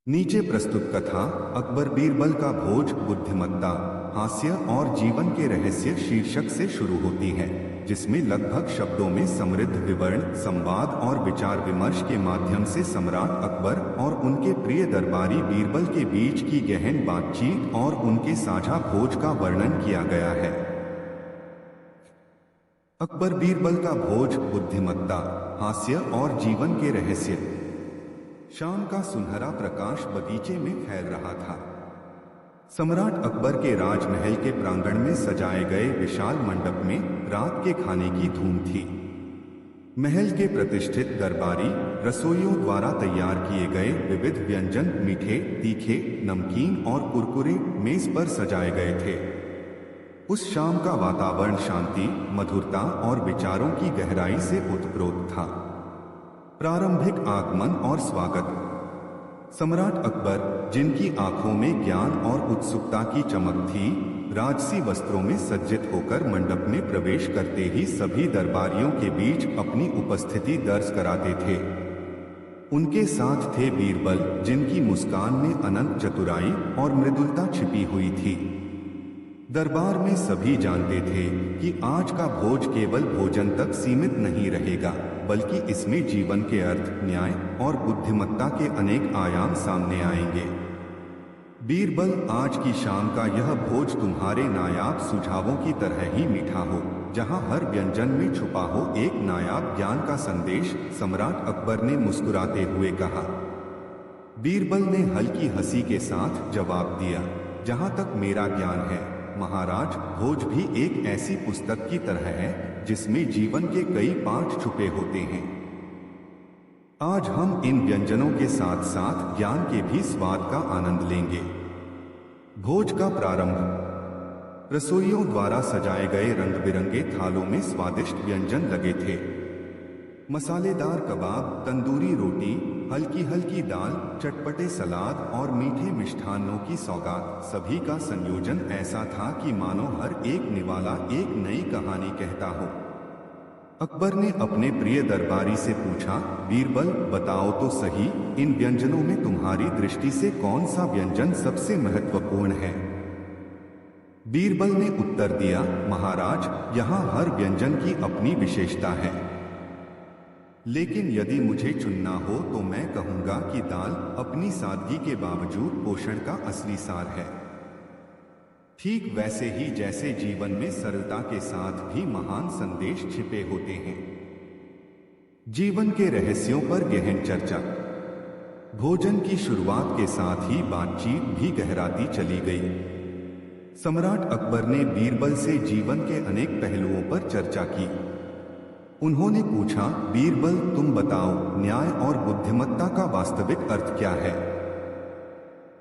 नीचे प्रस्तुत कथा अकबर बीरबल का भोज बुद्धिमत्ता हास्य और जीवन के रहस्य शीर्षक से शुरू होती है, जिसमें लगभग शब्दों में समृद्ध विवरण, संवाद और विचार विमर्श के माध्यम से सम्राट अकबर और उनके प्रिय दरबारी बीरबल के बीच की गहन बातचीत और उनके साझा भोज का वर्णन किया गया है। अकबर बीरबल का भोज बुद्धिमत्ता हास्य और जीवन के रहस्य। शाम का सुनहरा प्रकाश बगीचे में फैल रहा था। सम्राट अकबर के राजमहल के प्रांगण में सजाए गए विशाल मंडप में रात के खाने की धूम थी। महल के प्रतिष्ठित दरबारी रसोइयों द्वारा तैयार किए गए विविध व्यंजन मीठे, तीखे, नमकीन और कुरकुरे मेज पर सजाए गए थे। उस शाम का वातावरण शांति, मधुरता और विचारों की गहराई से ओतप्रोत था। प्रारंभिक आगमन और स्वागत। सम्राट अकबर, जिनकी आंखों में ज्ञान और उत्सुकता की चमक थी, राजसी वस्त्रों में सज्जित होकर मंडप में प्रवेश करते ही सभी दरबारियों के बीच अपनी उपस्थिति दर्ज कराते थे। उनके साथ थे बीरबल, जिनकी मुस्कान में अनंत चतुराई और मृदुलता छिपी हुई थी। दरबार में सभी जानते थे कि आज का भोज केवल भोजन तक सीमित नहीं रहेगा, बल्कि इसमें जीवन के अर्थ, न्याय और बुद्धिमत्ता के अनेक आयाम सामने आएंगे। बीरबल, आज की शाम का यह भोज तुम्हारे नायाब सुझावों की तरह ही मीठा हो, जहां हर व्यंजन में छुपा हो एक नायाब ज्ञान का संदेश, सम्राट अकबर ने मुस्कुराते हुए कहा। बीरबल ने हल्की हंसी के साथ जवाब दिया, जहां तक मेरा ज्ञान है महाराज, भोज भी एक ऐसी पुस्तक की तरह है जिसमें जीवन के कई पाठ छुपे होते हैं। आज हम इन व्यंजनों के साथ साथ ज्ञान के भी स्वाद का आनंद लेंगे। भोज का प्रारंभ। रसोइयों द्वारा सजाए गए रंग बिरंगे थालों में स्वादिष्ट व्यंजन लगे थे। मसालेदार कबाब, तंदूरी रोटी, हल्की हल्की दाल, चटपटे सलाद और मीठे मिष्ठान्नों की सौगात, सभी का संयोजन ऐसा था कि मानो हर एक निवाला एक नई कहानी कहता हो। अकबर ने अपने प्रिय दरबारी से पूछा, बीरबल, बताओ तो सही, इन व्यंजनों में तुम्हारी दृष्टि से कौन सा व्यंजन सबसे महत्वपूर्ण है? बीरबल ने उत्तर दिया, महाराज, यहाँ हर व्यंजन की अपनी विशेषता है, लेकिन यदि मुझे चुनना हो तो मैं कहूंगा कि दाल अपनी सादगी के बावजूद पोषण का असली सार है। ठीक वैसे ही जैसे जीवन में सरलता के साथ भी महान संदेश छिपे होते हैं। जीवन के रहस्यों पर गहन चर्चा। भोजन की शुरुआत के साथ ही बातचीत भी गहराती चली गई। सम्राट अकबर ने बीरबल से जीवन के अनेक पहलुओं पर चर्चा की। उन्होंने पूछा, बीरबल, तुम बताओ, न्याय और बुद्धिमत्ता का वास्तविक अर्थ क्या है?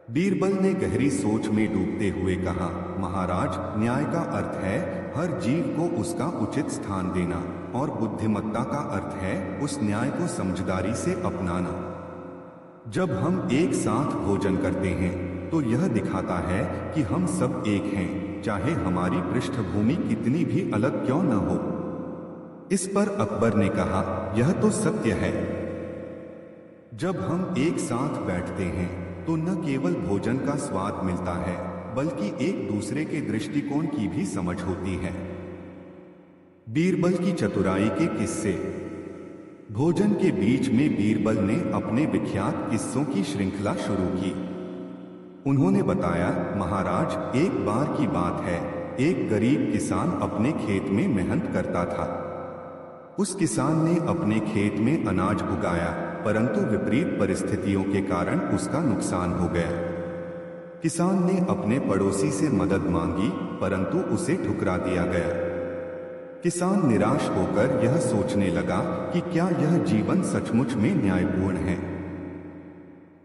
बीरबल ने गहरी सोच में डूबते हुए कहा, महाराज, न्याय का अर्थ है हर जीव को उसका उचित स्थान देना, और बुद्धिमत्ता का अर्थ है उस न्याय को समझदारी से अपनाना। जब हम एक साथ भोजन करते हैं तो यह दिखाता है कि हम सब एक हैं, चाहे हमारी पृष्ठभूमि कितनी भी अलग क्यों न हो। इस पर अकबर ने कहा, यह तो सत्य है। जब हम एक साथ बैठते हैं तो न केवल भोजन का स्वाद मिलता है, बल्कि एक दूसरे के दृष्टिकोण की भी समझ होती है। बीरबल की चतुराई के किस्से। भोजन के बीच में बीरबल ने अपने विख्यात किस्सों की श्रृंखला शुरू की। उन्होंने बताया, महाराज, एक बार की बात है, एक गरीब किसान अपने खेत में मेहनत करता था। उस किसान ने अपने खेत में अनाज उगाया, परंतु विपरीत परिस्थितियों के कारण उसका नुकसान हो गया। किसान ने अपने पड़ोसी से मदद मांगी, परंतु उसे ठुकरा दिया गया। किसान निराश होकर यह सोचने लगा कि क्या यह जीवन सचमुच में न्यायपूर्ण है।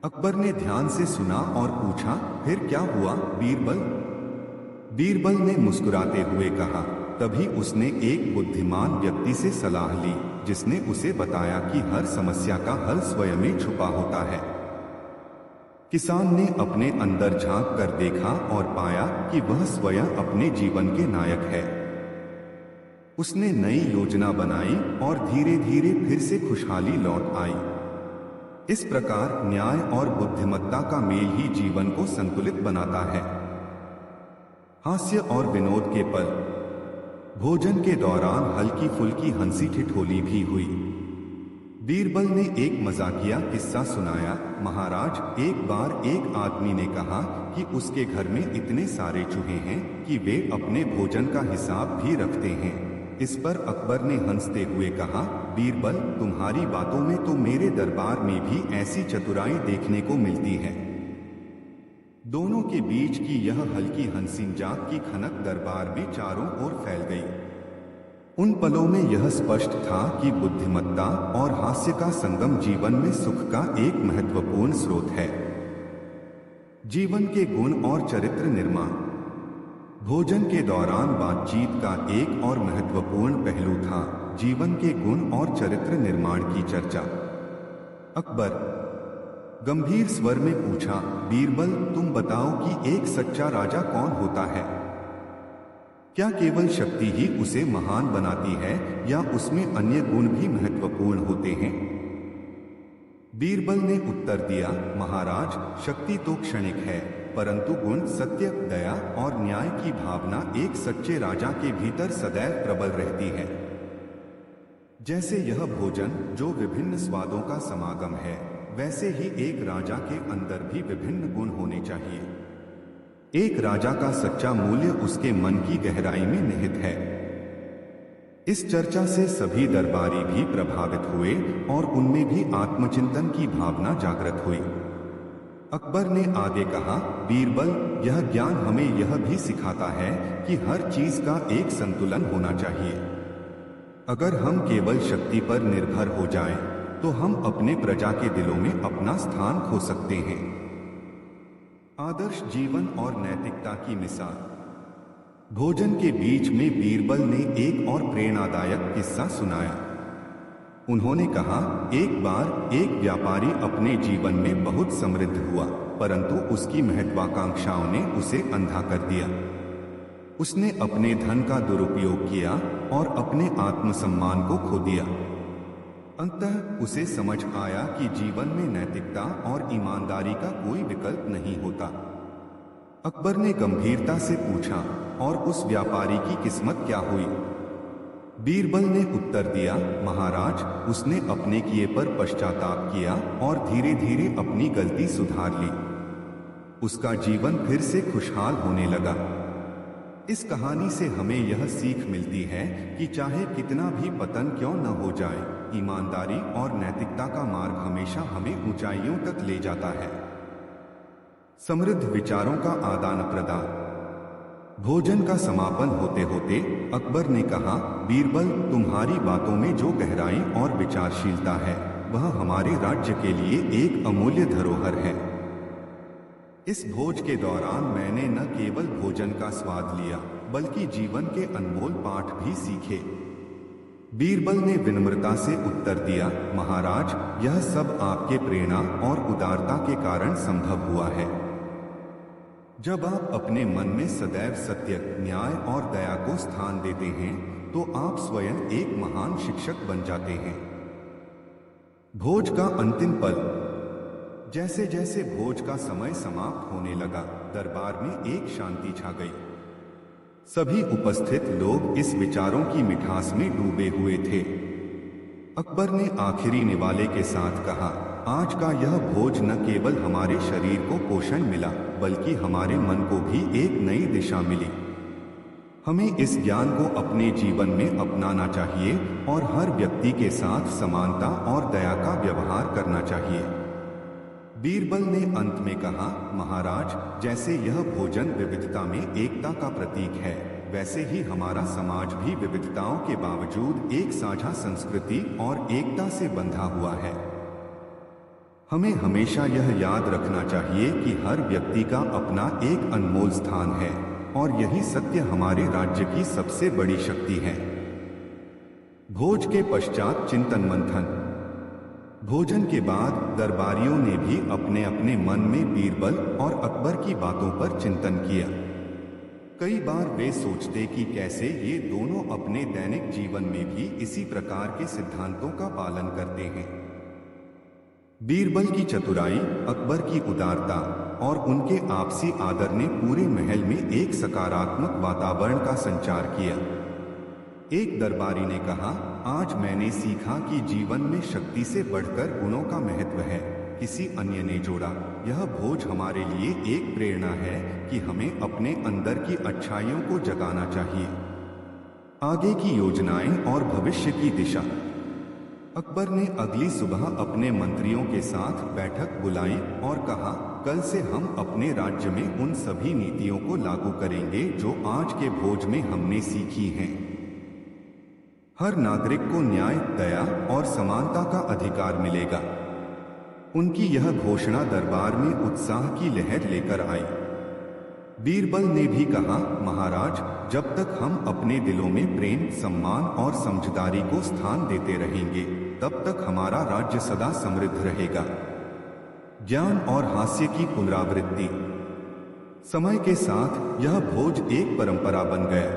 अकबर ने ध्यान से सुना और पूछा, फिर क्या हुआ बीरबल? बीरबल ने मुस्कुराते हुए कहा, तभी उसने एक बुद्धिमान व्यक्ति से सलाह ली, जिसने उसे बताया कि हर समस्या का हल स्वयं में छुपा होता है। किसान ने अपने अंदर झांक कर देखा और पाया कि वह स्वयं अपने जीवन के नायक है। उसने नई योजना बनाई और धीरे धीरे फिर से खुशहाली लौट आई। इस प्रकार न्याय और बुद्धिमत्ता का मेल ही जीवन को संतुलित बनाता है। हास्य और विनोद के पल। भोजन के दौरान हल्की फुल्की हंसी ठिठोली भी हुई। बीरबल ने एक मजाकिया किस्सा सुनाया। महाराज, एक बार एक आदमी ने कहा कि उसके घर में इतने सारे चूहे हैं कि वे अपने भोजन का हिसाब भी रखते हैं। इस पर अकबर ने हंसते हुए कहा, बीरबल, तुम्हारी बातों में तो मेरे दरबार में भी ऐसी चतुराई देखने को मिलती है। दोनों के बीच की यह हल्की हंसी मजाक की खनक दरबार में चारों ओर फैल गई। उन पलों में यह स्पष्ट था कि बुद्धिमत्ता और हास्य का संगम जीवन में सुख का एक महत्वपूर्ण स्रोत है। जीवन के गुण और चरित्र निर्माण। भोजन के दौरान बातचीत का एक और महत्वपूर्ण पहलू था जीवन के गुण और चरित्र निर्माण की चर्चा। अकबर गंभीर स्वर में पूछा, बीरबल, तुम बताओ कि एक सच्चा राजा कौन होता है? क्या केवल शक्ति ही उसे महान बनाती है या उसमें अन्य गुण भी महत्वपूर्ण होते हैं? बीरबल ने उत्तर दिया, महाराज, शक्ति तो क्षणिक है, परंतु गुण, सत्य, दया और न्याय की भावना एक सच्चे राजा के भीतर सदैव प्रबल रहती है। जैसे यह भोजन जो विभिन्न स्वादों का समागम है, वैसे ही एक राजा के अंदर भी विभिन्न गुण होने चाहिए। एक राजा का सच्चा मूल्य उसके मन की गहराई में निहित है। इस चर्चा से सभी दरबारी भी प्रभावित हुए और उनमें भी आत्मचिंतन की भावना जागृत हुई। अकबर ने आगे कहा, बीरबल, यह ज्ञान हमें यह भी सिखाता है कि हर चीज का एक संतुलन होना चाहिए। अगर हम केवल शक्ति पर निर्भर हो जाएं, तो हम अपने प्रजा के दिलों में अपना स्थान खो सकते हैं। आदर्श जीवन और नैतिकता की मिसाल। भोजन के बीच में बीरबल ने एक और प्रेरणादायक किस्सा सुनाया। उन्होंने कहा, एक बार एक व्यापारी अपने जीवन में बहुत समृद्ध हुआ, परंतु उसकी महत्वाकांक्षाओं ने उसे अंधा कर दिया। उसने अपने धन का दुरुपयोग किया और अपने आत्मसम्मान को खो दिया। अंततः उसे समझ आया कि जीवन में नैतिकता और ईमानदारी का कोई विकल्प नहीं होता। अकबर ने गंभीरता से पूछा, और उस व्यापारी की किस्मत क्या हुई? बीरबल ने उत्तर दिया, महाराज, उसने अपने किए पर पश्चाताप किया और धीरे धीरे अपनी गलती सुधार ली। उसका जीवन फिर से खुशहाल होने लगा। इस कहानी से हमें यह सीख मिलती है कि चाहे कितना भी पतन क्यों न हो जाए, ईमानदारी और नैतिकता का मार्ग हमेशा हमें ऊंचाइयों तक ले जाता है। समृद्ध विचारों का आदान प्रदान। भोजन का समापन होते होते अकबर ने कहा, बीरबल, तुम्हारी बातों में जो गहराई और विचारशीलता है, वह हमारे राज्य के लिए एक अमूल्य धरोहर है। इस भोज के दौरान मैंने न केवल भोजन का स्वाद लिया, बल्कि जीवन के अनमोल पाठ भी सीखे। बीरबल ने विनम्रता से उत्तर दिया, महाराज, यह सब आपके प्रेरणा और उदारता के कारण संभव हुआ है। जब आप अपने मन में सदैव सत्य, न्याय और दया को स्थान देते हैं, तो आप स्वयं एक महान शिक्षक बन जाते हैं। भोज का अंतिम पल। जैसे जैसे भोज का समय समाप्त होने लगा, दरबार में एक शांति छा गई। सभी उपस्थित लोग इस विचारों की मिठास में डूबे हुए थे। अकबर ने आखिरी निवाले के साथ कहा, आज का यह भोज न केवल हमारे शरीर को पोषण मिला, बल्कि हमारे मन को भी एक नई दिशा मिली। हमें इस ज्ञान को अपने जीवन में अपनाना चाहिए और हर व्यक्ति के साथ समानता और दया का व्यवहार करना चाहिए। बीरबल ने अंत में कहा, महाराज, जैसे यह भोजन विविधता में एकता का प्रतीक है, वैसे ही हमारा समाज भी विविधताओं के बावजूद एक साझा संस्कृति और एकता से बंधा हुआ है। हमें हमेशा यह याद रखना चाहिए कि हर व्यक्ति का अपना एक अनमोल स्थान है और यही सत्य हमारे राज्य की सबसे बड़ी शक्ति है। भोज के पश्चात चिंतन मंथन। भोजन के बाद दरबारियों ने भी अपने अपने मन में बीरबल और अकबर की बातों पर चिंतन किया। कई बार वे सोचते कि कैसे ये दोनों अपने दैनिक जीवन में भी इसी प्रकार के सिद्धांतों का पालन करते हैं। बीरबल की चतुराई, अकबर की उदारता और उनके आपसी आदर ने पूरे महल में एक सकारात्मक वातावरण का संचार किया। एक दरबारी ने कहा, आज मैंने सीखा कि जीवन में शक्ति से बढ़कर गुणों का महत्व है। किसी अन्य ने जोड़ा, यह भोज हमारे लिए एक प्रेरणा है कि हमें अपने अंदर की अच्छाइयों को जगाना चाहिए। आगे की योजनाएं और भविष्य की दिशा। अकबर ने अगली सुबह अपने मंत्रियों के साथ बैठक बुलाई और कहा, कल से हम अपने राज्य में उन सभी नीतियों को लागू करेंगे जो आज के भोज में हमने सीखी हैं। हर नागरिक को न्याय, दया और समानता का अधिकार मिलेगा। उनकी यह घोषणा दरबार में उत्साह की लहर लेकर आई। बीरबल ने भी कहा, महाराज, जब तक हम अपने दिलों में प्रेम, सम्मान और समझदारी को स्थान देते रहेंगे, तब तक हमारा राज्य सदा समृद्ध रहेगा। ज्ञान और हास्य की पुनरावृत्ति। समय के साथ यह भोज एक परंपरा बन गया।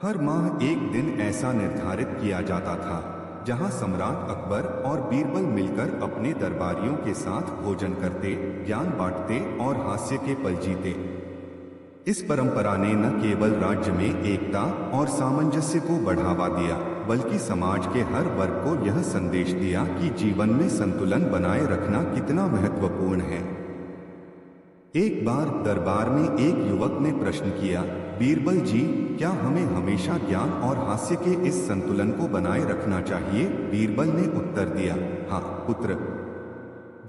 हर माह एक दिन ऐसा निर्धारित किया जाता था जहां सम्राट अकबर और बीरबल मिलकर अपने दरबारियों के साथ भोजन करते, ज्ञान बांटते और हास्य के पल जीते। इस परंपरा ने न केवल राज्य में एकता और सामंजस्य को बढ़ावा दिया, बल्कि समाज के हर वर्ग को यह संदेश दिया कि जीवन में संतुलन बनाए रखना कितना महत्वपूर्ण है। एक बार दरबार में एक युवक ने प्रश्न किया, बीरबल जी, क्या हमें हमेशा ज्ञान और हास्य के इस संतुलन को बनाए रखना चाहिए? बीरबल ने उत्तर दिया, हाँ पुत्र,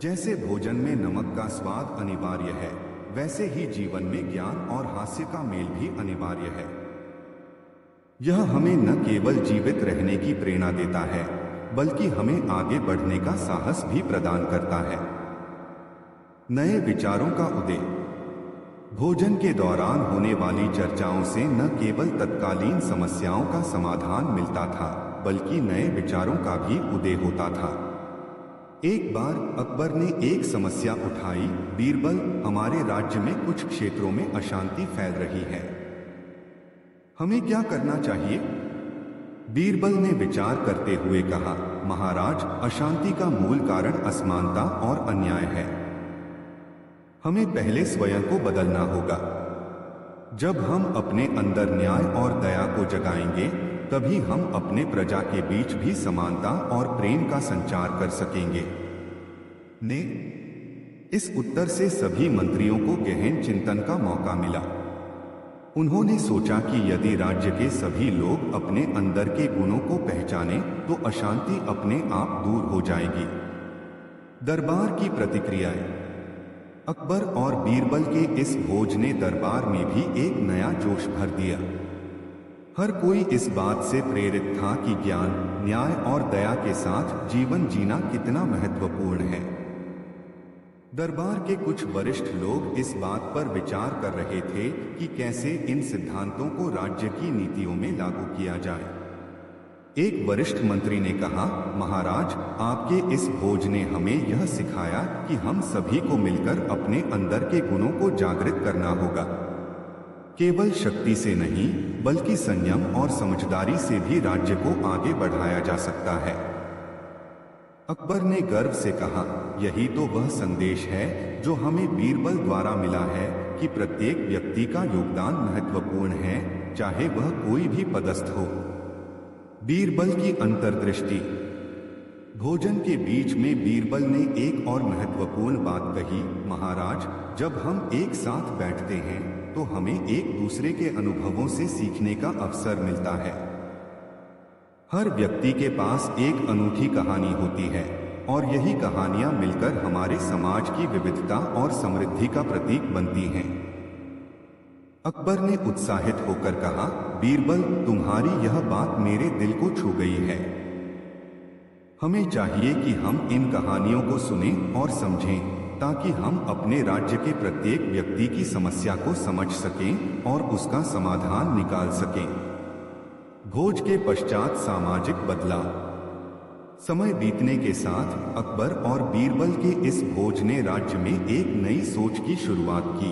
जैसे भोजन में नमक का स्वाद अनिवार्य है, वैसे ही जीवन में ज्ञान और हास्य का मेल भी अनिवार्य है। यह हमें न केवल जीवित रहने की प्रेरणा देता है, बल्कि हमें आगे बढ़ने का साहस भी प्रदान करता है। नए विचारों का उदय। भोजन के दौरान होने वाली चर्चाओं से न केवल तत्कालीन समस्याओं का समाधान मिलता था, बल्कि नए विचारों का भी उदय होता था। एक बार अकबर ने एक समस्या उठाई, बीरबल, हमारे राज्य में कुछ क्षेत्रों में अशांति फैल रही है, हमें क्या करना चाहिए? बीरबल ने विचार करते हुए कहा, महाराज, अशांति का मूल कारण असमानता और अन्याय है। हमें पहले स्वयं को बदलना होगा। जब हम अपने अंदर न्याय और दया को जगाएंगे, तभी हम अपने प्रजा के बीच भी समानता और प्रेम का संचार कर सकेंगे। ने इस उत्तर से सभी मंत्रियों को गहन चिंतन का मौका मिला। उन्होंने सोचा कि यदि राज्य के सभी लोग अपने अंदर के गुणों को पहचानें, तो अशांति अपने आप दूर हो जाएगी। दरबार की प्रतिक्रियाएं। अकबर और बीरबल के इस भोज ने दरबार में भी एक नया जोश भर दिया। हर कोई इस बात से प्रेरित था कि ज्ञान, न्याय और दया के साथ जीवन जीना कितना महत्वपूर्ण है। दरबार के कुछ वरिष्ठ लोग इस बात पर विचार कर रहे थे कि कैसे इन सिद्धांतों को राज्य की नीतियों में लागू किया जाए। एक वरिष्ठ मंत्री ने कहा, महाराज, आपके इस भोज ने हमें यह सिखाया कि हम सभी को मिलकर अपने अंदर के गुणों को जागृत करना होगा। केवल शक्ति से नहीं, बल्कि संयम और समझदारी से भी राज्य को आगे बढ़ाया जा सकता है। अकबर ने गर्व से कहा, यही तो वह संदेश है जो हमें बीरबल द्वारा मिला है कि प्रत्येक व्यक्ति का योगदान महत्वपूर्ण है, चाहे वह कोई भी पदस्थ हो। बीरबल की अंतर्दृष्टि। भोजन के बीच में बीरबल ने एक और महत्वपूर्ण बात कही, महाराज, जब हम एक साथ बैठते हैं तो हमें एक दूसरे के अनुभवों से सीखने का अवसर मिलता है। हर व्यक्ति के पास एक अनूठी कहानी होती है और यही कहानियां मिलकर हमारे समाज की विविधता और समृद्धि का प्रतीक बनती हैं। अकबर ने उत्साहित होकर कहा, बीरबल, तुम्हारी यह बात मेरे दिल को छू गई है। हमें चाहिए कि हम इन कहानियों को सुनें और समझें, ताकि हम अपने राज्य के प्रत्येक व्यक्ति की समस्या को समझ सकें और उसका समाधान निकाल सकें। भोज के पश्चात सामाजिक बदलाव। समय बीतने के साथ अकबर और बीरबल के इस भोज ने राज्य में एक नई सोच की शुरुआत की।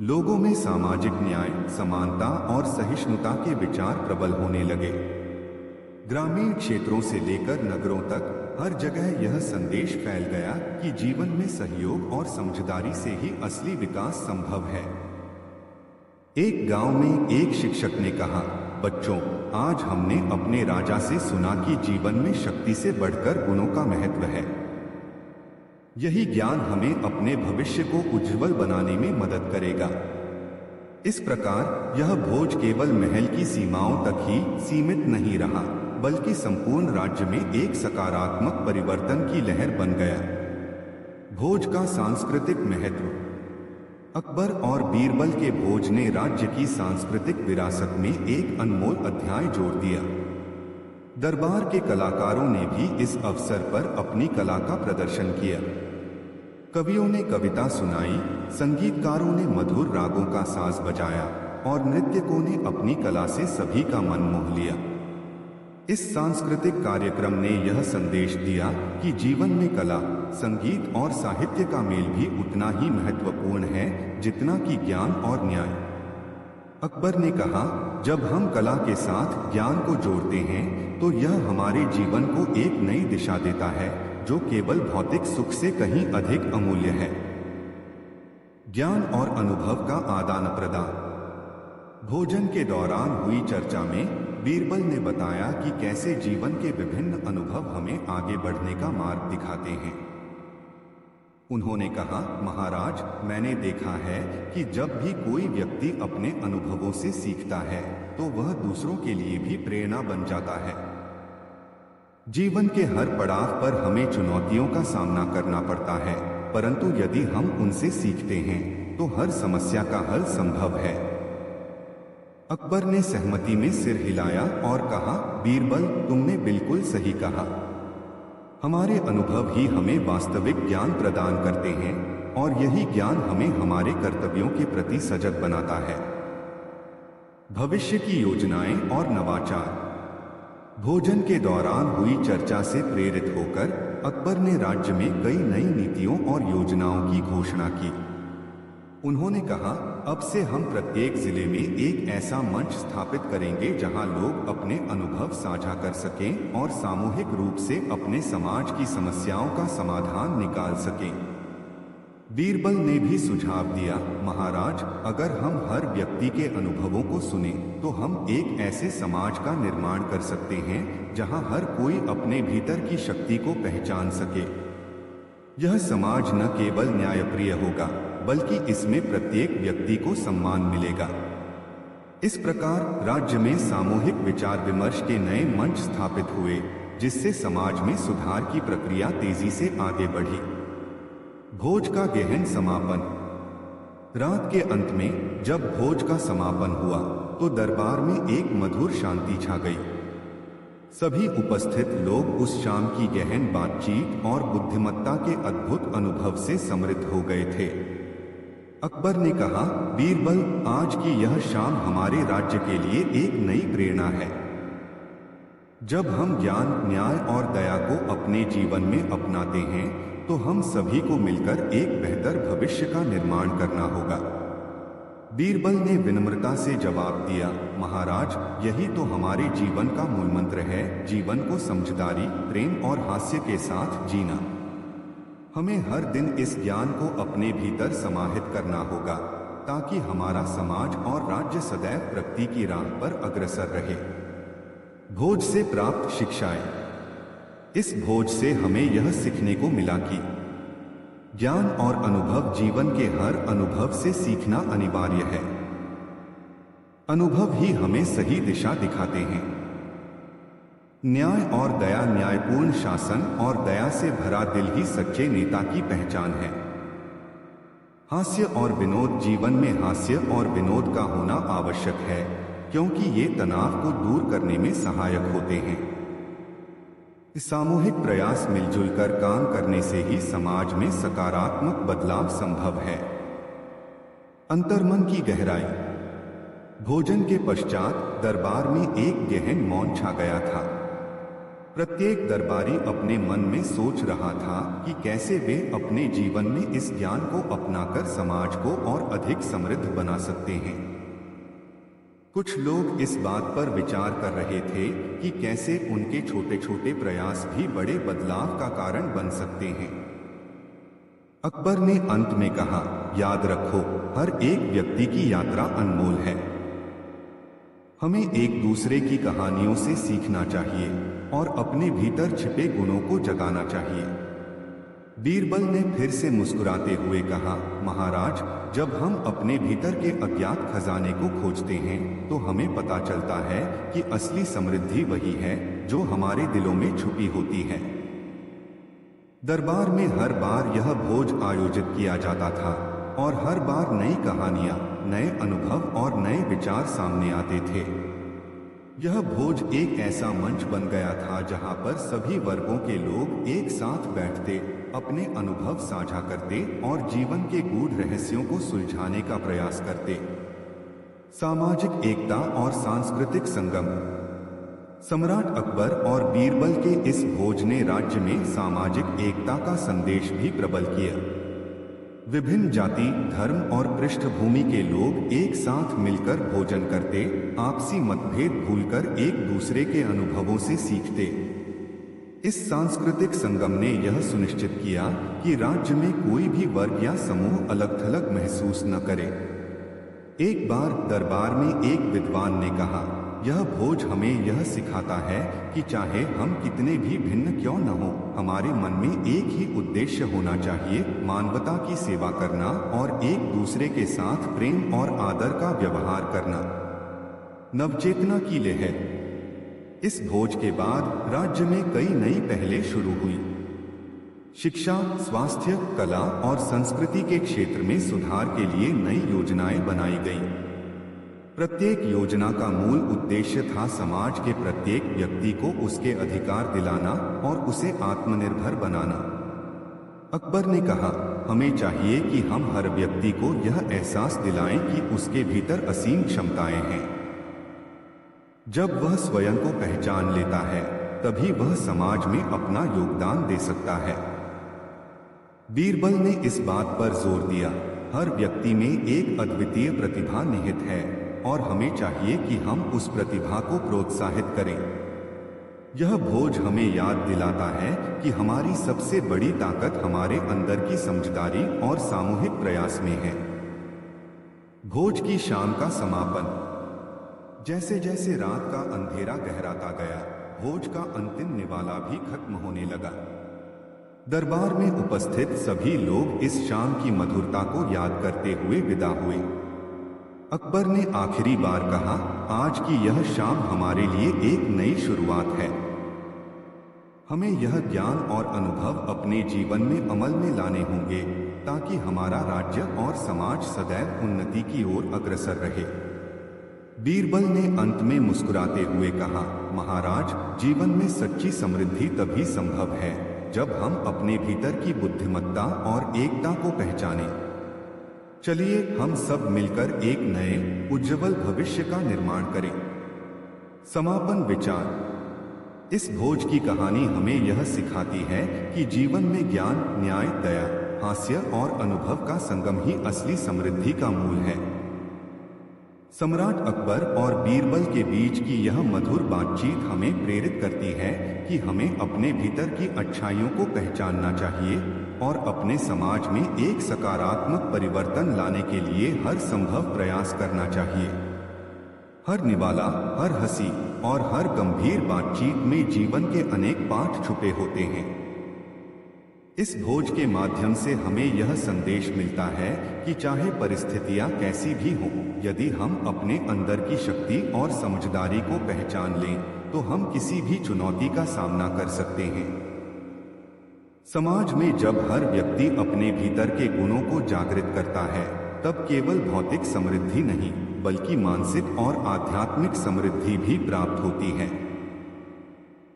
लोगों में सामाजिक न्याय, समानता और सहिष्णुता के विचार प्रबल होने लगे। ग्रामीण क्षेत्रों से लेकर नगरों तक हर जगह यह संदेश फैल गया कि जीवन में सहयोग और समझदारी से ही असली विकास संभव है। एक गांव में एक शिक्षक ने कहा, बच्चों, आज हमने अपने राजा से सुना कि जीवन में शक्ति से बढ़कर गुणों का महत्व है। यही ज्ञान हमें अपने भविष्य को उज्जवल बनाने में मदद करेगा। इस प्रकार यह भोज केवल महल की सीमाओं तक ही सीमित नहीं रहा, बल्कि संपूर्ण राज्य में एक सकारात्मक परिवर्तन की लहर बन गया। भोज का सांस्कृतिक महत्व। अकबर और बीरबल के भोज ने राज्य की सांस्कृतिक विरासत में एक अनमोल अध्याय जोड़ दिया। दरबार के कलाकारों ने भी इस अवसर पर अपनी कला का प्रदर्शन किया। कवियों ने कविता सुनाई, संगीतकारों ने मधुर रागों का साज बजाया और नृत्यकों ने अपनी कला से सभी का मन मोह लिया। इस सांस्कृतिक कार्यक्रम ने यह संदेश दिया कि जीवन में कला, संगीत और साहित्य का मेल भी उतना ही महत्वपूर्ण है जितना कि ज्ञान और न्याय। अकबर ने कहा, जब हम कला के साथ ज्ञान को जोड़ते हैं तो यह हमारे जीवन को एक नई दिशा देता है जो केवल भौतिक सुख से कहीं अधिक अमूल्य है। ज्ञान और अनुभव का आदान प्रदान। भोजन के दौरान हुई चर्चा में बीरबल ने बताया कि कैसे जीवन के विभिन्न अनुभव हमें आगे बढ़ने का मार्ग दिखाते हैं। उन्होंने कहा, महाराज, मैंने देखा है कि जब भी कोई व्यक्ति अपने अनुभवों से सीखता है तो वह दूसरों के लिए भी प्रेरणा बन जाता है। जीवन के हर पड़ाव पर हमें चुनौतियों का सामना करना पड़ता है, परंतु यदि हम उनसे सीखते हैं तो हर समस्या का हल संभव है। अकबर ने सहमति में सिर हिलाया और कहा, बीरबल, तुमने बिल्कुल सही कहा। हमारे अनुभव ही हमें वास्तविक ज्ञान प्रदान करते हैं और यही ज्ञान हमें हमारे कर्तव्यों के प्रति सजग बनाता है। भविष्य की योजनाएं और नवाचार। भोजन के दौरान हुई चर्चा से प्रेरित होकर अकबर ने राज्य में कई नई नीतियों और योजनाओं की घोषणा की। उन्होंने कहा, अब से हम प्रत्येक जिले में एक ऐसा मंच स्थापित करेंगे जहां लोग अपने अनुभव साझा कर सकें और सामूहिक रूप से अपने समाज की समस्याओं का समाधान निकाल सकें। बीरबल ने भी सुझाव दिया, महाराज, अगर हम हर व्यक्ति के अनुभवों को सुनें तो हम एक ऐसे समाज का निर्माण कर सकते हैं जहां हर कोई अपने भीतर की शक्ति को पहचान सके। यह समाज न केवल न्यायप्रिय होगा, बल्कि इसमें प्रत्येक व्यक्ति को सम्मान मिलेगा। इस प्रकार राज्य में सामूहिक विचार विमर्श के नए मंच स्थापित हुए, जिससे समाज में सुधार की प्रक्रिया तेजी से आगे बढ़ी। भोज का गहन समापन। रात के अंत में जब भोज का समापन हुआ तो दरबार में एक मधुर शांति छा गई। सभी उपस्थित लोग उस शाम की गहन बातचीत और बुद्धिमत्ता के अद्भुत अनुभव से समृद्ध हो गए थे। अकबर ने कहा, बीरबल, आज की यह शाम हमारे राज्य के लिए एक नई प्रेरणा है। जब हम ज्ञान, न्याय और दया को अपने जीवन में अपनाते हैं तो हम सभी को मिलकर एक बेहतर भविष्य का निर्माण करना होगा। बीरबल ने विनम्रता से जवाब दिया, महाराज, यही तो हमारे जीवन का मूल मंत्र है, जीवन को समझदारी, प्रेम और हास्य के साथ जीना। हमें हर दिन इस ज्ञान को अपने भीतर समाहित करना होगा ताकि हमारा समाज और राज्य सदैव प्रगति की राह पर अग्रसर रहे। भोज से प्राप्त शिक्षाएं। इस भोज से हमें यह सीखने को मिला कि ज्ञान और अनुभव, जीवन के हर अनुभव से सीखना अनिवार्य है। अनुभव ही हमें सही दिशा दिखाते हैं। न्याय और दया, न्यायपूर्ण शासन और दया से भरा दिल ही सच्चे नेता की पहचान है। हास्य और विनोद, जीवन में हास्य और विनोद का होना आवश्यक है क्योंकि ये तनाव को दूर करने में सहायक होते हैं। सामूहिक प्रयास, मिलजुल कर काम करने से ही समाज में सकारात्मक बदलाव संभव है। अंतर्मन की गहराई। भोजन के पश्चात दरबार में एक गहन मौन छा गया था। प्रत्येक दरबारी अपने मन में सोच रहा था कि कैसे वे अपने जीवन में इस ज्ञान को अपनाकर समाज को और अधिक समृद्ध बना सकते हैं। कुछ लोग इस बात पर विचार कर रहे थे कि कैसे उनके छोटे छोटे प्रयास भी बड़े बदलाव का कारण बन सकते हैं। अकबर ने अंत में कहा, याद रखो, हर एक व्यक्ति की यात्रा अनमोल है। हमें एक दूसरे की कहानियों से सीखना चाहिए और अपने भीतर छिपे गुणों को जगाना चाहिए। बीरबल ने फिर से मुस्कुराते हुए कहा, महाराज, जब हम अपने भीतर के अज्ञात खजाने को खोजते हैं तो हमें पता चलता है कि असली समृद्धि वही है जो हमारे दिलों में छुपी होती है। दरबार में हर बार यह भोज आयोजित किया जाता था और हर बार नई कहानियां, नए अनुभव और नए विचार सामने आते थे। यह भोज एक ऐसा मंच बन गया था जहां पर सभी वर्गों के लोग एक साथ बैठते, अपने अनुभव साझा करते और जीवन के गूढ़ रहस्यों को सुलझाने का प्रयास करते। सामाजिक एकता और सांस्कृतिक संगम। सम्राट अकबर और बीरबल के इस भोज ने राज्य में सामाजिक एकता का संदेश भी प्रबल किया। विभिन्न जाति, धर्म और पृष्ठभूमि के लोग एक साथ मिलकर भोजन करते, आपसी मतभेद भूलकर एक दूसरे के अनुभवों से सीखते। इस सांस्कृतिक संगम ने यह सुनिश्चित किया कि राज्य में कोई भी वर्ग या समूह अलग थलग महसूस न करे। एक बार दरबार में एक विद्वान ने कहा, यह भोज हमें यह सिखाता है कि चाहे हम कितने भी भिन्न क्यों न हो, हमारे मन में एक ही उद्देश्य होना चाहिए, मानवता की सेवा करना और एक दूसरे के साथ प्रेम और आदर का व्यवहार करना। नवचेतना की लहर। इस भोज के बाद राज्य में कई नई पहलें शुरू हुई। शिक्षा, स्वास्थ्य, कला और संस्कृति के क्षेत्र में सुधार के लिए नई योजनाएं बनाई गईं। प्रत्येक योजना का मूल उद्देश्य था समाज के प्रत्येक व्यक्ति को उसके अधिकार दिलाना और उसे आत्मनिर्भर बनाना। अकबर ने कहा, हमें चाहिए कि हम हर व्यक्ति को यह एहसास दिलाएं कि उसके भीतर असीम क्षमताएं हैं। जब वह स्वयं को पहचान लेता है, तभी वह समाज में अपना योगदान दे सकता है। बीरबल ने इस बात पर जोर दिया, हर व्यक्ति में एक अद्वितीय प्रतिभा निहित है और हमें चाहिए कि हम उस प्रतिभा को प्रोत्साहित करें। यह भोज हमें याद दिलाता है कि हमारी सबसे बड़ी ताकत हमारे अंदर की समझदारी और सामूहिक प्रयास में है। भोज की शाम का समापन। जैसे जैसे रात का अंधेरा गहराता गया, भोज का अंतिम निवाला भी खत्म होने लगा। दरबार में उपस्थित सभी लोग इस शाम की मधुरता को याद करते हुए विदा हुए। अकबर ने आखिरी बार कहा, आज की यह शाम हमारे लिए एक नई शुरुआत है। हमें यह ज्ञान और अनुभव अपने जीवन में अमल में लाने होंगे ताकि हमारा राज्य और समाज सदैव उन्नति की ओर अग्रसर रहे। बीरबल ने अंत में मुस्कुराते हुए कहा, महाराज, जीवन में सच्ची समृद्धि तभी संभव है जब हम अपने भीतर की बुद्धिमत्ता और एकता को पहचानें। चलिए हम सब मिलकर एक नए उज्जवल भविष्य का निर्माण करें। समापन विचार। इस भोज की कहानी हमें यह सिखाती है कि जीवन में ज्ञान, न्याय, दया, हास्य और अनुभव का संगम ही असली समृद्धि का मूल है। सम्राट अकबर और बीरबल के बीच की यह मधुर बातचीत हमें प्रेरित करती है कि हमें अपने भीतर की अच्छाइयों को पहचानना चाहिए और अपने समाज में एक सकारात्मक परिवर्तन लाने के लिए हर संभव प्रयास करना चाहिए। हर निवाला, हर हंसी और हर गंभीर बातचीत में जीवन के अनेक पाठ छुपे होते हैं। इस भोज के माध्यम से हमें यह संदेश मिलता है कि चाहे परिस्थितियां कैसी भी हों, यदि हम अपने अंदर की शक्ति और समझदारी को पहचान लें, तो हम किसी भी चुनौती का सामना कर सकते हैं। समाज में जब हर व्यक्ति अपने भीतर के गुणों को जागृत करता है, तब केवल भौतिक समृद्धि नहीं, बल्कि मानसिक और आध्यात्मिक समृद्धि भी प्राप्त होती है।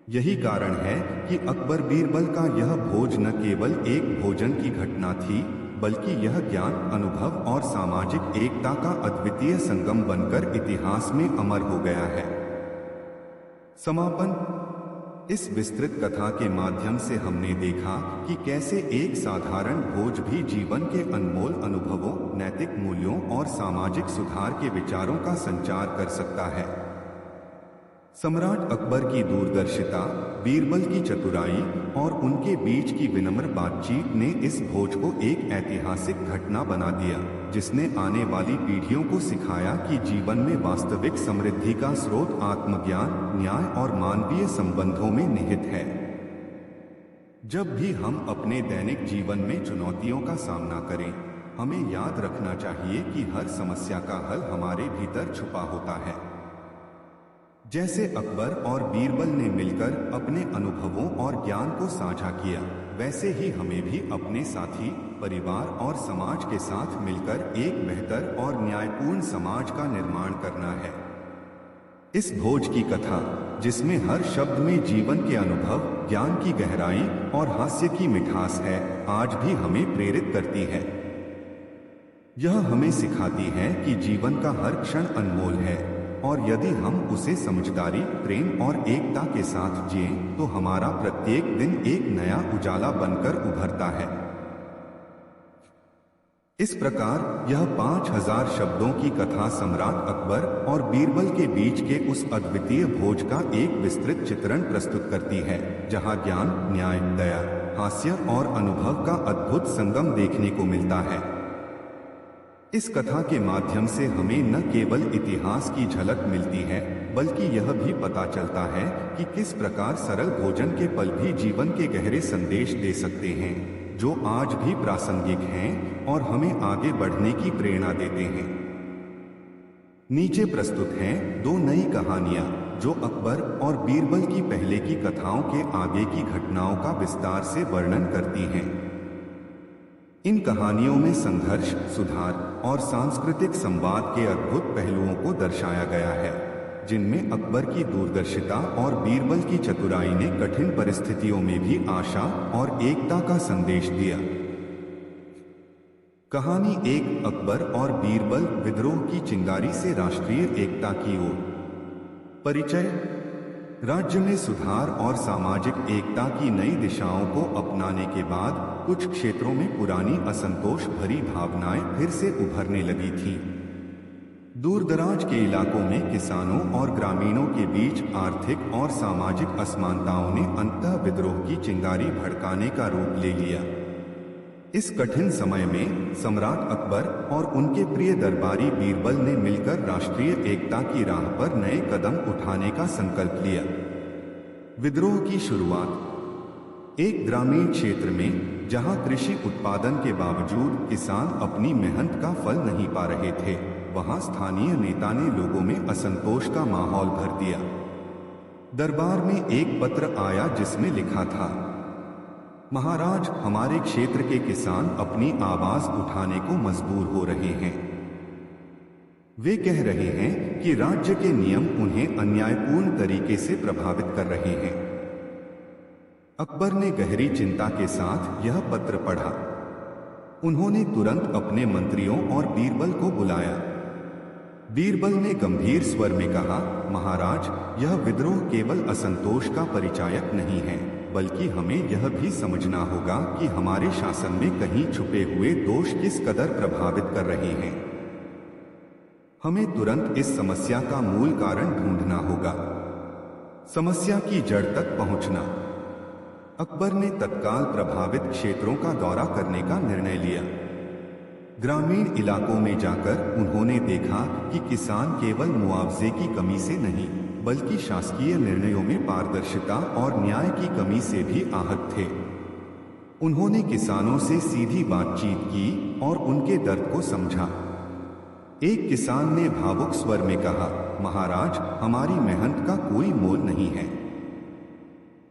यही कारण है कि अकबर बीरबल का यह भोज न केवल एक भोजन की घटना थी, बल्कि यह ज्ञान, अनुभव और सामाजिक एकता का अद्वितीय संगम बनकर इतिहास में अमर हो गया है। समापन। इस विस्तृत कथा के माध्यम से हमने देखा कि कैसे एक साधारण भोज भी जीवन के अनमोल अनुभवों, नैतिक मूल्यों और सामाजिक सुधार के विचारों का संचार कर सकता है। सम्राट अकबर की दूरदर्शिता, बीरबल की चतुराई और उनके बीच की विनम्र बातचीत ने इस भोज को एक ऐतिहासिक घटना बना दिया, जिसने आने वाली पीढ़ियों को सिखाया कि जीवन में वास्तविक समृद्धि का स्रोत आत्मज्ञान, न्याय और मानवीय संबंधों में निहित है। जब भी हम अपने दैनिक जीवन में चुनौतियों का सामना करें, हमें याद रखना चाहिए कि हर समस्या का हल हमारे भीतर छुपा होता है। जैसे अकबर और बीरबल ने मिलकर अपने अनुभवों और ज्ञान को साझा किया, वैसे ही हमें भी अपने साथी, परिवार और समाज के साथ मिलकर एक बेहतर और न्यायपूर्ण समाज का निर्माण करना है। इस भोज की कथा, जिसमें हर शब्द में जीवन के अनुभव, ज्ञान की गहराई और हास्य की मिठास है, आज भी हमें प्रेरित करती है। यह हमें सिखाती है कि जीवन का हर क्षण अनमोल है और यदि हम उसे समझदारी, प्रेम और एकता के साथ जिएं, तो हमारा प्रत्येक दिन एक नया उजाला बनकर उभरता है। इस प्रकार यह 5000 शब्दों की कथा सम्राट अकबर और बीरबल के बीच के उस अद्वितीय भोज का एक विस्तृत चित्रण प्रस्तुत करती है, जहां ज्ञान, न्याय, दया, हास्य और अनुभव का अद्भुत संगम देखने को मिलता है। इस कथा के माध्यम से हमें न केवल इतिहास की झलक मिलती है, बल्कि यह भी पता चलता है कि किस प्रकार सरल भोजन के पल भी जीवन के गहरे संदेश दे सकते हैं, जो आज भी प्रासंगिक हैं और हमें आगे बढ़ने की प्रेरणा देते हैं। नीचे प्रस्तुत हैं 2 नई कहानियां, जो अकबर और बीरबल की पहले की कथाओं के आगे की घटनाओं का विस्तार से वर्णन करती हैं। इन कहानियों में संघर्ष, सुधार और सांस्कृतिक संवाद के अद्भुत पहलुओं को दर्शाया गया है, जिनमें अकबर की दूरदर्शिता और बीरबल की चतुराई ने कठिन परिस्थितियों में भी आशा और एकता का संदेश दिया। कहानी 1, अकबर और बीरबल, विद्रोह की चिंगारी से राष्ट्रीय एकता की ओर। परिचय। राज्य में सुधार और सामाजिक एकता की नई दिशाओं को अपनाने के बाद कुछ क्षेत्रों में पुरानी असंतोष भरी भावनाएं फिर से उभरने लगी थीं। दूरदराज के इलाकों में किसानों और ग्रामीणों के बीच आर्थिक और सामाजिक असमानताओं ने अंततः विद्रोह की चिंगारी भड़काने का रूप ले लिया। इस कठिन समय में सम्राट अकबर और उनके प्रिय दरबारी बीरबल ने मिलकर राष्ट्रीय एकता की राह पर नए कदम उठाने का संकल्प लिया। विद्रोह की शुरुआत। एक ग्रामीण क्षेत्र में, जहां कृषि उत्पादन के बावजूद किसान अपनी मेहनत का फल नहीं पा रहे थे, वहां स्थानीय नेता ने लोगों में असंतोष का माहौल भर दिया। दरबार में एक पत्र आया जिसमें लिखा था, महाराज, हमारे क्षेत्र के किसान अपनी आवाज उठाने को मजबूर हो रहे हैं। वे कह रहे हैं कि राज्य के नियम उन्हें अन्यायपूर्ण तरीके से प्रभावित कर रहे हैं। अकबर ने गहरी चिंता के साथ यह पत्र पढ़ा। उन्होंने तुरंत अपने मंत्रियों और बीरबल को बुलाया। बीरबल ने गंभीर स्वर में कहा, महाराज, यह विद्रोह केवल असंतोष का परिचायक नहीं है, बल्कि हमें यह भी समझना होगा कि हमारे शासन में कहीं छुपे हुए दोष किस कदर प्रभावित कर रहे हैं। हमें तुरंत इस समस्या का मूल कारण ढूंढना होगा, समस्या की जड़ तक पहुंचना। अकबर ने तत्काल प्रभावित क्षेत्रों का दौरा करने का निर्णय लिया। ग्रामीण इलाकों में जाकर उन्होंने देखा कि किसान केवल मुआवजे की कमी से नहीं, बल्कि शासकीय निर्णयों में पारदर्शिता और न्याय की कमी से भी आहत थे। उन्होंने किसानों से सीधी बातचीत की और उनके दर्द को समझा। एक किसान ने भावुक स्वर में कहा, महाराज, हमारी मेहनत का कोई मोल नहीं है।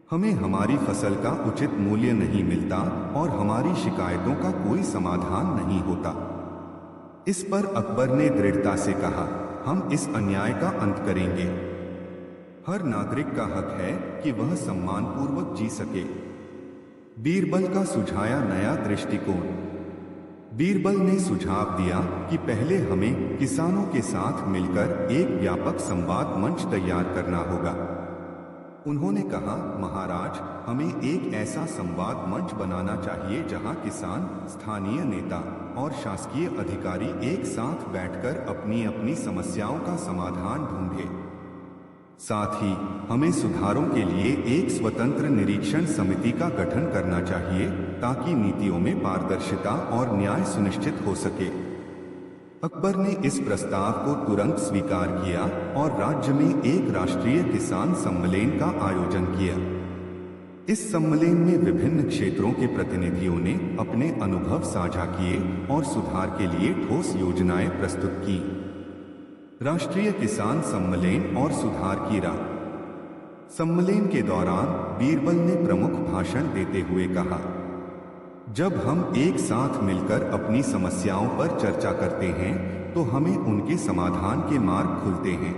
हमें हमारी फसल का उचित मूल्य नहीं मिलता और हमारी शिकायतों का कोई समाधान नहीं होता। इस पर अकबर ने दृढ़ता से कहा, हम इस अन्याय का अंत करेंगे। हर नागरिक का हक है कि वह सम्मानपूर्वक जी सके। बीरबल का सुझाया नया दृष्टिकोण। बीरबल ने सुझाव दिया कि पहले हमें किसानों के साथ मिलकर एक व्यापक संवाद मंच तैयार करना होगा। उन्होंने कहा, महाराज, हमें एक ऐसा संवाद मंच बनाना चाहिए जहां किसान, स्थानीय नेता और शासकीय अधिकारी एक साथ बैठकर अपनी अपनी समस्याओं का समाधान ढूंढे। साथ ही हमें सुधारों के लिए एक स्वतंत्र निरीक्षण समिति का गठन करना चाहिए ताकि नीतियों में पारदर्शिता और न्याय सुनिश्चित हो सके। अकबर ने इस प्रस्ताव को तुरंत स्वीकार किया और राज्य में एक राष्ट्रीय किसान सम्मेलन का आयोजन किया। इस सम्मेलन में विभिन्न क्षेत्रों के प्रतिनिधियों ने अपने अनुभव साझा किए और सुधार के लिए ठोस योजनाएं प्रस्तुत की। राष्ट्रीय किसान सम्मेलन और सुधार की राह। सम्मेलन के दौरान बीरबल ने प्रमुख भाषण देते हुए कहा, जब हम एक साथ मिलकर अपनी समस्याओं पर चर्चा करते हैं तो हमें उनके समाधान के मार्ग खुलते हैं।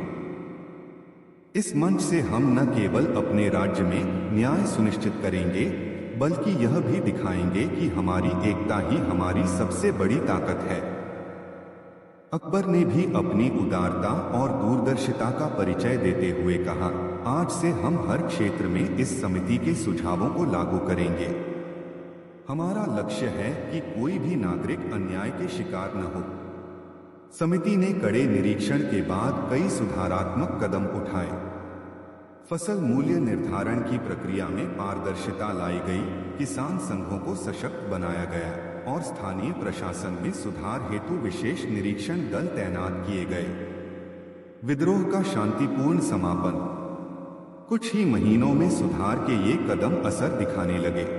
इस मंच से हम न केवल अपने राज्य में न्याय सुनिश्चित करेंगे बल्कि यह भी दिखाएंगे कि हमारी एकता ही हमारी सबसे बड़ी ताकत है। अकबर ने भी अपनी उदारता और दूरदर्शिता का परिचय देते हुए कहा, आज से हम हर क्षेत्र में इस समिति के सुझावों को लागू करेंगे। हमारा लक्ष्य है कि कोई भी नागरिक अन्याय के शिकार न हो। समिति ने कड़े निरीक्षण के बाद कई सुधारात्मक कदम उठाए। फसल मूल्य निर्धारण की प्रक्रिया में पारदर्शिता लाई गई, किसान संघों को सशक्त बनाया गया और स्थानीय प्रशासन में सुधार हेतु विशेष निरीक्षण दल तैनात किए गए। विद्रोह का शांतिपूर्ण समापन। कुछ ही महीनों में सुधार के ये कदम असर दिखाने लगे।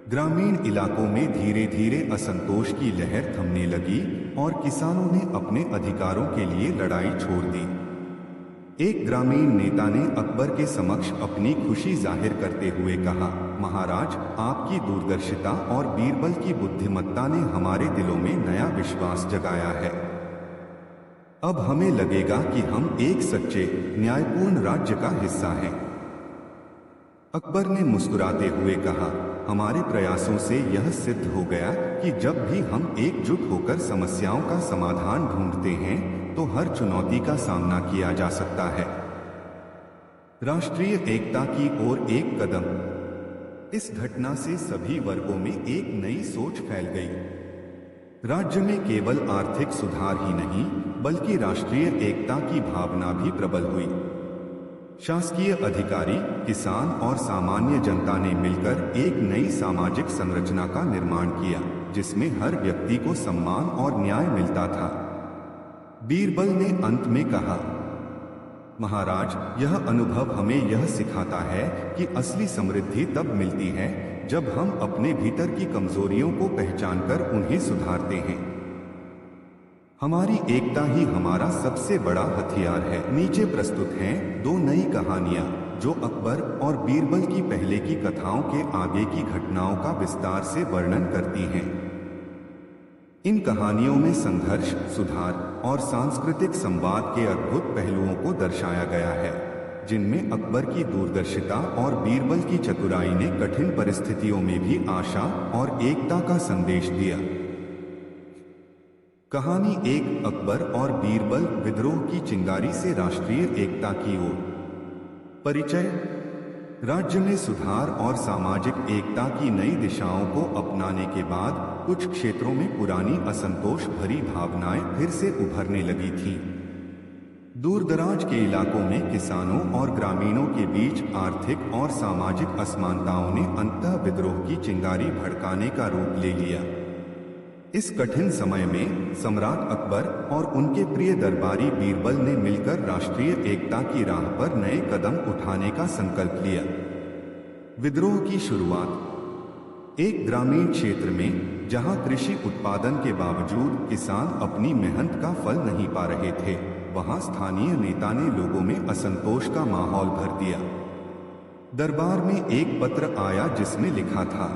ग्रामीण इलाकों में धीरे धीरे असंतोष की लहर थमने लगी और किसानों ने अपने अधिकारों के लिए लड़ाई छोड़ दी। एक ग्रामीण नेता ने अकबर के समक्ष अपनी खुशी जाहिर करते हुए कहा, महाराज, आपकी दूरदर्शिता और बीरबल की बुद्धिमत्ता ने हमारे दिलों में नया विश्वास जगाया है। अब हमें लगेगा कि हम एक सच्चे, न्यायपूर्ण राज्य का हिस्सा हैं। अकबर ने मुस्कुराते हुए कहा, हमारे प्रयासों से यह सिद्ध हो गया कि जब भी हम एकजुट होकर समस्याओं का समाधान ढूंढते हैं तो हर चुनौती का सामना किया जा सकता है। राष्ट्रीय एकता की ओर एक कदम। इस घटना से सभी वर्गों में एक नई सोच फैल गई। राज्य में केवल आर्थिक सुधार ही नहीं बल्कि राष्ट्रीय एकता की भावना भी प्रबल हुई। शासकीय अधिकारी, किसान और सामान्य जनता ने मिलकर एक नई सामाजिक संरचना का निर्माण किया जिसमें हर व्यक्ति को सम्मान और न्याय मिलता था। बीरबल ने अंत में कहा, महाराज, यह अनुभव हमें यह सिखाता है कि असली समृद्धि तब मिलती है जब हम अपने भीतर की कमजोरियों को पहचानकर उन्हें सुधारते हैं। हमारी एकता ही हमारा सबसे बड़ा हथियार है। नीचे प्रस्तुत हैं दो नई कहानियां जो अकबर और बीरबल की पहले की कथाओं के आगे की घटनाओं का विस्तार से वर्णन करती हैं। इन कहानियों में संघर्ष, सुधार और सांस्कृतिक संवाद के अद्भुत पहलुओं को दर्शाया गया है, जिनमें अकबर की दूरदर्शिता और बीरबल की चतुराई ने कठिन परिस्थितियों में भी आशा और एकता का संदेश दिया। कहानी एक, अकबर और बीरबल, विद्रोह की चिंगारी से राष्ट्रीय एकता की ओर। परिचय। राज्य में सुधार और सामाजिक एकता की नई दिशाओं को अपनाने के बाद कुछ क्षेत्रों में पुरानी असंतोष भरी भावनाएं फिर से उभरने लगी थीं। दूरदराज के इलाकों में किसानों और ग्रामीणों के बीच आर्थिक और सामाजिक असमानताओं ने अंततः विद्रोह की चिंगारी भड़काने का रूप ले लिया। इस कठिन समय में सम्राट अकबर और उनके प्रिय दरबारी बीरबल ने मिलकर राष्ट्रीय एकता की राह पर नए कदम उठाने का संकल्प लिया। विद्रोह की शुरुआत। एक ग्रामीण क्षेत्र में जहां कृषि उत्पादन के बावजूद किसान अपनी मेहनत का फल नहीं पा रहे थे, वहां स्थानीय नेता ने लोगों में असंतोष का माहौल भर दिया। दरबार में एक पत्र आया जिसमें लिखा था,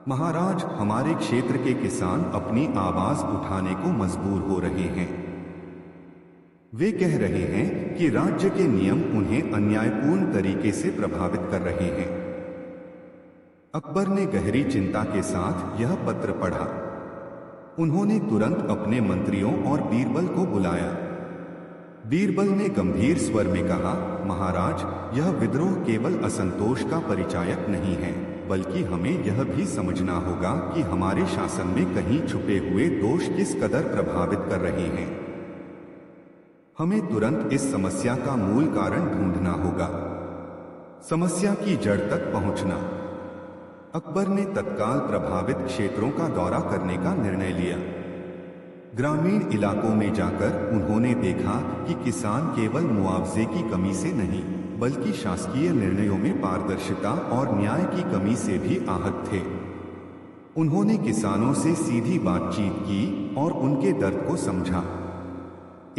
महाराज, हमारे क्षेत्र के किसान अपनी आवाज उठाने को मजबूर हो रहे हैं। वे कह रहे हैं कि राज्य के नियम उन्हें अन्यायपूर्ण तरीके से प्रभावित कर रहे हैं। अकबर ने गहरी चिंता के साथ यह पत्र पढ़ा। उन्होंने तुरंत अपने मंत्रियों और बीरबल को बुलाया। बीरबल ने गंभीर स्वर में कहा, महाराज, यह विद्रोह केवल असंतोष का परिचायक नहीं है, बल्कि हमें यह भी समझना होगा कि हमारे शासन में कहीं छुपे हुए दोष किस कदर प्रभावित कर रहे हैं। हमें तुरंत इस समस्या का मूल कारण ढूंढना होगा, समस्या की जड़ तक पहुंचना। अकबर ने तत्काल प्रभावित क्षेत्रों का दौरा करने का निर्णय लिया। ग्रामीण इलाकों में जाकर उन्होंने देखा कि किसान केवल मुआवजे की कमी से नहीं, बल्कि शासकीय निर्णयों में पारदर्शिता और न्याय की कमी से भी आहत थे। उन्होंने किसानों से सीधी बातचीत की और उनके दर्द को समझा।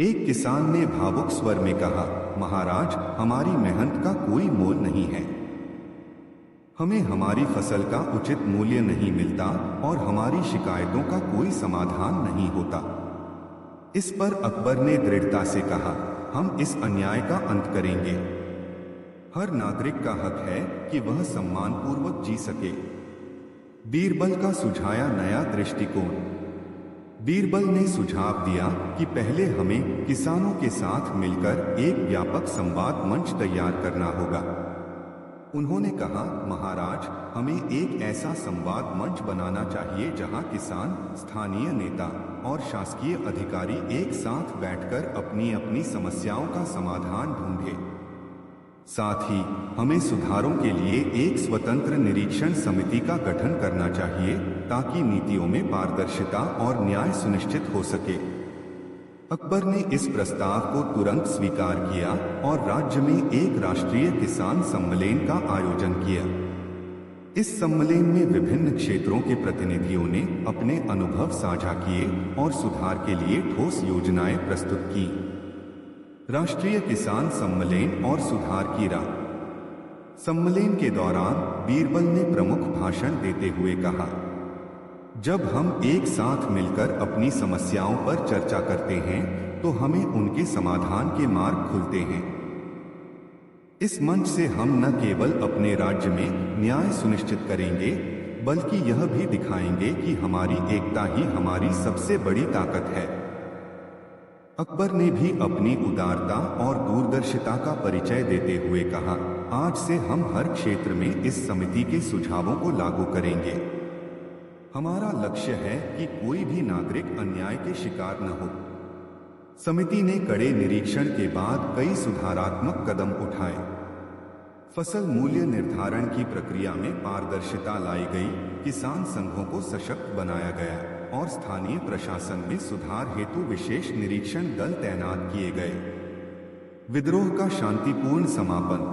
एक किसान ने भावुक स्वर में कहा, महाराज, हमारी मेहनत का कोई मोल नहीं है। हमें हमारी फसल का उचित मूल्य नहीं मिलता और हमारी शिकायतों का कोई समाधान नहीं होता। इस पर अकबर ने दृढ़ता से कहा, हम इस अन्याय का अंत करेंगे। हर नागरिक का हक है कि वह सम्मानपूर्वक जी सके। बीरबल का सुझाया नया दृष्टिकोण। बीरबल ने सुझाव दिया कि पहले हमें किसानों के साथ मिलकर एक व्यापक संवाद मंच तैयार करना होगा। उन्होंने कहा, महाराज, हमें एक ऐसा संवाद मंच बनाना चाहिए जहां किसान, स्थानीय नेता और शासकीय अधिकारी एक साथ बैठकर अपनी अपनी समस्याओं का समाधान ढूंढे। साथ ही हमें सुधारों के लिए एक स्वतंत्र निरीक्षण समिति का गठन करना चाहिए ताकि नीतियों में पारदर्शिता और न्याय सुनिश्चित हो सके। अकबर ने इस प्रस्ताव को तुरंत स्वीकार किया और राज्य में एक राष्ट्रीय किसान सम्मेलन का आयोजन किया। इस सम्मेलन में विभिन्न क्षेत्रों के प्रतिनिधियों ने अपने अनुभव साझा किए और सुधार के लिए ठोस योजनाएं प्रस्तुत की। राष्ट्रीय किसान सम्मेलन और सुधार की राह। सम्मेलन के दौरान बीरबल ने प्रमुख भाषण देते हुए कहा, जब हम एक साथ मिलकर अपनी समस्याओं पर चर्चा करते हैं तो हमें उनके समाधान के मार्ग खुलते हैं। इस मंच से हम न केवल अपने राज्य में न्याय सुनिश्चित करेंगे, बल्कि यह भी दिखाएंगे कि हमारी एकता ही हमारी सबसे बड़ी ताकत है। अकबर ने भी अपनी उदारता और दूरदर्शिता का परिचय देते हुए कहा, आज से हम हर क्षेत्र में इस समिति के सुझावों को लागू करेंगे। हमारा लक्ष्य है कि कोई भी नागरिक अन्याय के शिकार न हो। समिति ने कड़े निरीक्षण के बाद कई सुधारात्मक कदम उठाए। फसल मूल्य निर्धारण की प्रक्रिया में पारदर्शिता लाई गई, किसान संघों को सशक्त बनाया गया और स्थानीय प्रशासन में सुधार हेतु विशेष निरीक्षण दल तैनात किए गए। विद्रोह का शांतिपूर्ण समापन।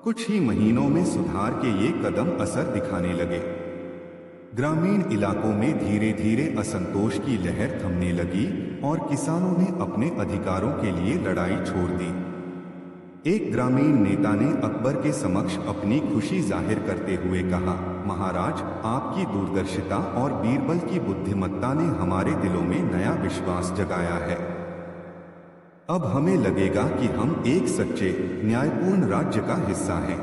कुछ ही महीनों में सुधार के ये कदम असर दिखाने लगे। ग्रामीण इलाकों में धीरे धीरे असंतोष की लहर थमने लगी और किसानों ने अपने अधिकारों के लिए लड़ाई छोड़ दी। एक ग्रामीण नेता ने अकबर के समक्ष अपनी खुशी जाहिर करते हुए कहा, महाराज, आपकी दूरदर्शिता और बीरबल की बुद्धिमत्ता ने हमारे दिलों में नया विश्वास जगाया है। अब हमें लगेगा कि हम एक सच्चे, न्यायपूर्ण राज्य का हिस्सा हैं।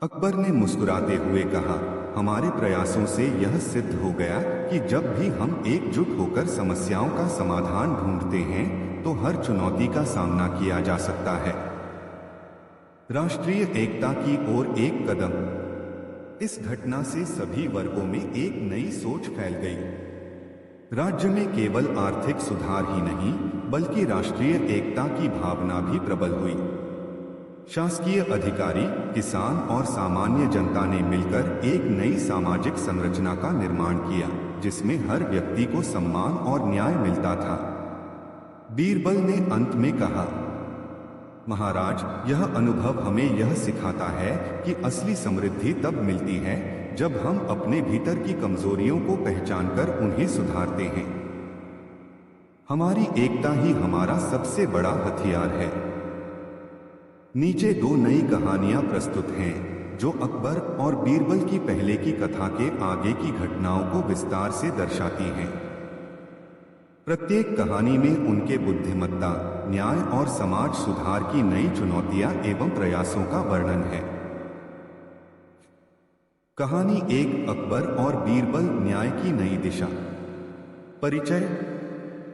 अकबर ने मुस्कुराते हुए कहा, हमारे प्रयासों से यह सिद्ध हो गया कि जब भी हम एकजुट होकर समस्याओं का समाधान ढूंढते हैं तो हर चुनौती का सामना किया जा सकता है। राष्ट्रीय एकता की ओर एक कदम। इस घटना से सभी वर्गों में एक नई सोच फैल गई। राज्य में केवल आर्थिक सुधार ही नहीं, बल्कि राष्ट्रीय एकता की भावना भी प्रबल हुई। शासकीय अधिकारी, किसान और सामान्य जनता ने मिलकर एक नई सामाजिक संरचना का निर्माण किया, जिसमें हर व्यक्ति को सम्मान और न्याय मिलता था। बीरबल ने अंत में कहा, महाराज, यह अनुभव हमें यह सिखाता है कि असली समृद्धि तब मिलती है जब हम अपने भीतर की कमजोरियों को पहचानकर उन्हें सुधारते हैं। हमारी एकता ही हमारा सबसे बड़ा हथियार है। नीचे दो नई कहानियां प्रस्तुत हैं जो अकबर और बीरबल की पहले की कथा के आगे की घटनाओं को विस्तार से दर्शाती हैं। प्रत्येक कहानी में उनके बुद्धिमत्ता, न्याय और समाज सुधार की नई चुनौतियां एवं प्रयासों का वर्णन है। कहानी एक, अकबर और बीरबल, न्याय की नई दिशा। परिचय।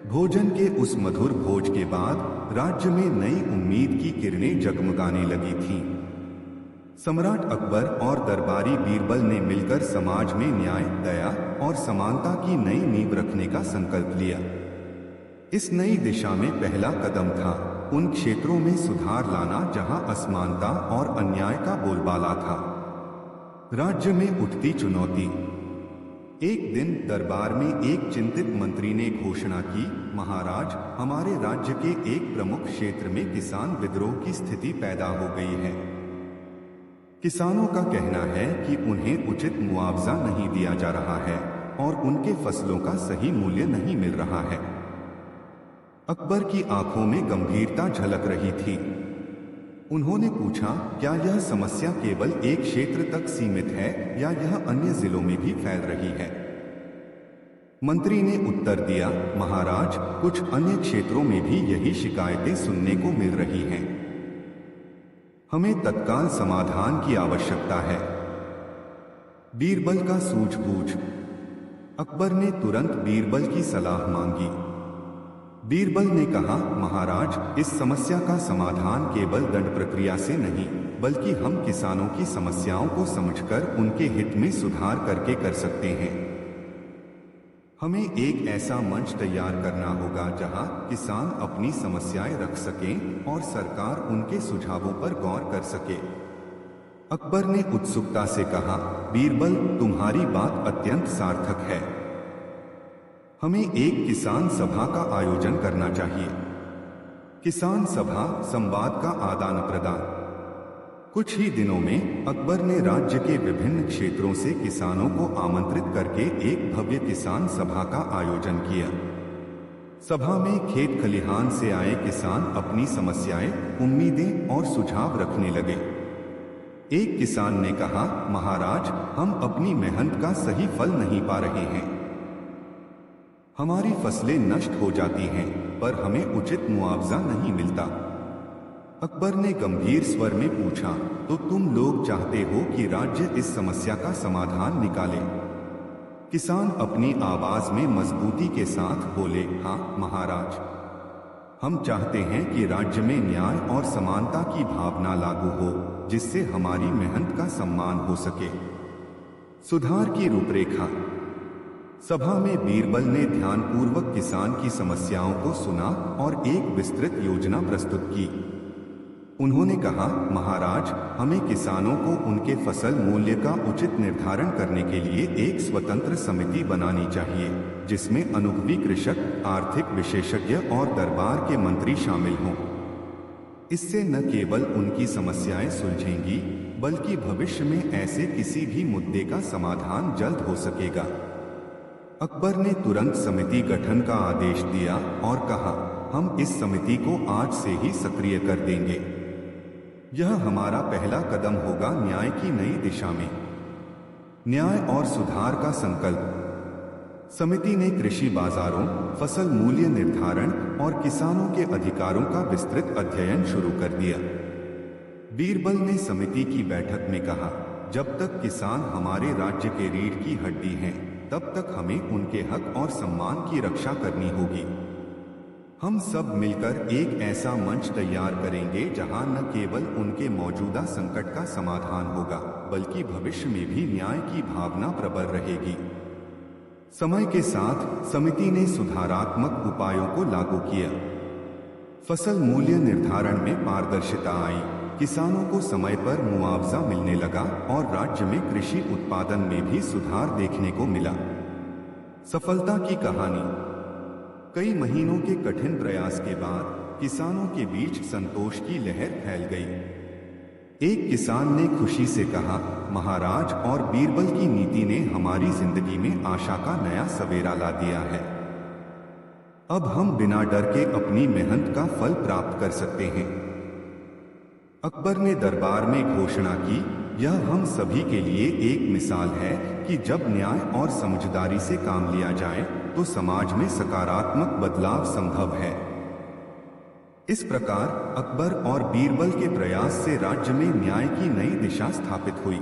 भोजन के उस मधुर भोज के बाद राज्य में नई उम्मीद की किरणें जगमगाने लगी थीं। सम्राट अकबर और दरबारी बीरबल ने मिलकर समाज में न्याय, दया और समानता की नई नींव रखने का संकल्प लिया। इस नई दिशा में पहला कदम था उन क्षेत्रों में सुधार लाना जहां असमानता और अन्याय का बोलबाला था। राज्य में उठती चुनौती। एक दिन दरबार में एक चिंतित मंत्री ने घोषणा की, महाराज, हमारे राज्य के एक प्रमुख क्षेत्र में किसान विद्रोह की स्थिति पैदा हो गई है। किसानों का कहना है कि उन्हें उचित मुआवजा नहीं दिया जा रहा है और उनके फसलों का सही मूल्य नहीं मिल रहा है। अकबर की आंखों में गंभीरता झलक रही थी। उन्होंने पूछा, क्या यह समस्या केवल एक क्षेत्र तक सीमित है या यह अन्य जिलों में भी फैल रही है? मंत्री ने उत्तर दिया, महाराज, कुछ अन्य क्षेत्रों में भी यही शिकायतें सुनने को मिल रही हैं। हमें तत्काल समाधान की आवश्यकता है। बीरबल का सूझबूझ। अकबर ने तुरंत बीरबल की सलाह मांगी। बीरबल ने कहा, महाराज, इस समस्या का समाधान केवल दंड प्रक्रिया से नहीं, बल्कि हम किसानों की समस्याओं को समझकर उनके हित में सुधार करके कर सकते हैं। हमें एक ऐसा मंच तैयार करना होगा जहां किसान अपनी समस्याएं रख सकें और सरकार उनके सुझावों पर गौर कर सके। अकबर ने उत्सुकता से कहा, बीरबल, तुम्हारी बात अत्यंत सार्थक है। हमें एक किसान सभा का आयोजन करना चाहिए। किसान सभा, संवाद का आदान प्रदान। कुछ ही दिनों में अकबर ने राज्य के विभिन्न क्षेत्रों से किसानों को आमंत्रित करके एक भव्य किसान सभा का आयोजन किया। सभा में खेत खलिहान से आए किसान अपनी समस्याएं, उम्मीदें और सुझाव रखने लगे। एक किसान ने कहा, महाराज, हम अपनी मेहनत का सही फल नहीं पा रहे हैं। हमारी फसलें नष्ट हो जाती हैं, पर हमें उचित मुआवजा नहीं मिलता। अकबर ने गंभीर स्वर में पूछा, तो तुम लोग चाहते हो कि राज्य इस समस्या का समाधान निकाले? किसान अपनी आवाज में मजबूती के साथ बोले, हाँ महाराज, हम चाहते हैं कि राज्य में न्याय और समानता की भावना लागू हो, जिससे हमारी मेहनत का सम्मान हो सके। सुधार की रूपरेखा। सभा में बीरबल ने ध्यानपूर्वक किसान की समस्याओं को सुना और एक विस्तृत योजना प्रस्तुत की। उन्होंने कहा, महाराज, हमें किसानों को उनके फसल मूल्य का उचित निर्धारण करने के लिए एक स्वतंत्र समिति बनानी चाहिए, जिसमें अनुभवी कृषक, आर्थिक विशेषज्ञ और दरबार के मंत्री शामिल हों। इससे न केवल उनकी समस्याएं सुलझेंगी, बल्कि भविष्य में ऐसे किसी भी मुद्दे का समाधान जल्द हो सकेगा। अकबर ने तुरंत समिति गठन का आदेश दिया और कहा, हम इस समिति को आज से ही सक्रिय कर देंगे। यह हमारा पहला कदम होगा न्याय की नई दिशा में। न्याय और सुधार का संकल्प। समिति ने कृषि बाजारों, फसल मूल्य निर्धारण और किसानों के अधिकारों का विस्तृत अध्ययन शुरू कर दिया। बीरबल ने समिति की बैठक में कहा, जब तक किसान हमारे राज्य के रीढ़ की हड्डी हैं, तब तक हमें उनके हक और सम्मान की रक्षा करनी होगी। हम सब मिलकर एक ऐसा मंच तैयार करेंगे जहां न केवल उनके मौजूदा संकट का समाधान होगा, बल्कि भविष्य में भी न्याय की भावना प्रबल रहेगी। समय के साथ समिति ने सुधारात्मक उपायों को लागू किया। फसल मूल्य निर्धारण में पारदर्शिता आई, किसानों को समय पर मुआवजा मिलने लगा और राज्य में कृषि उत्पादन में भी सुधार देखने को मिला। सफलता की कहानी। कई महीनों के कठिन प्रयास के बाद किसानों के बीच संतोष की लहर फैल गई। एक किसान ने खुशी से कहा, महाराज और बीरबल की नीति ने हमारी जिंदगी में आशा का नया सवेरा ला दिया है। अब हम बिना डर के अपनी मेहनत का फल प्राप्त कर सकते हैं। अकबर ने दरबार में घोषणा की, यह हम सभी के लिए एक मिसाल है कि जब न्याय और समझदारी से काम लिया जाए तो समाज में सकारात्मक बदलाव संभव है। इस प्रकार अकबर और बीरबल के प्रयास से राज्य में न्याय की नई दिशा स्थापित हुई।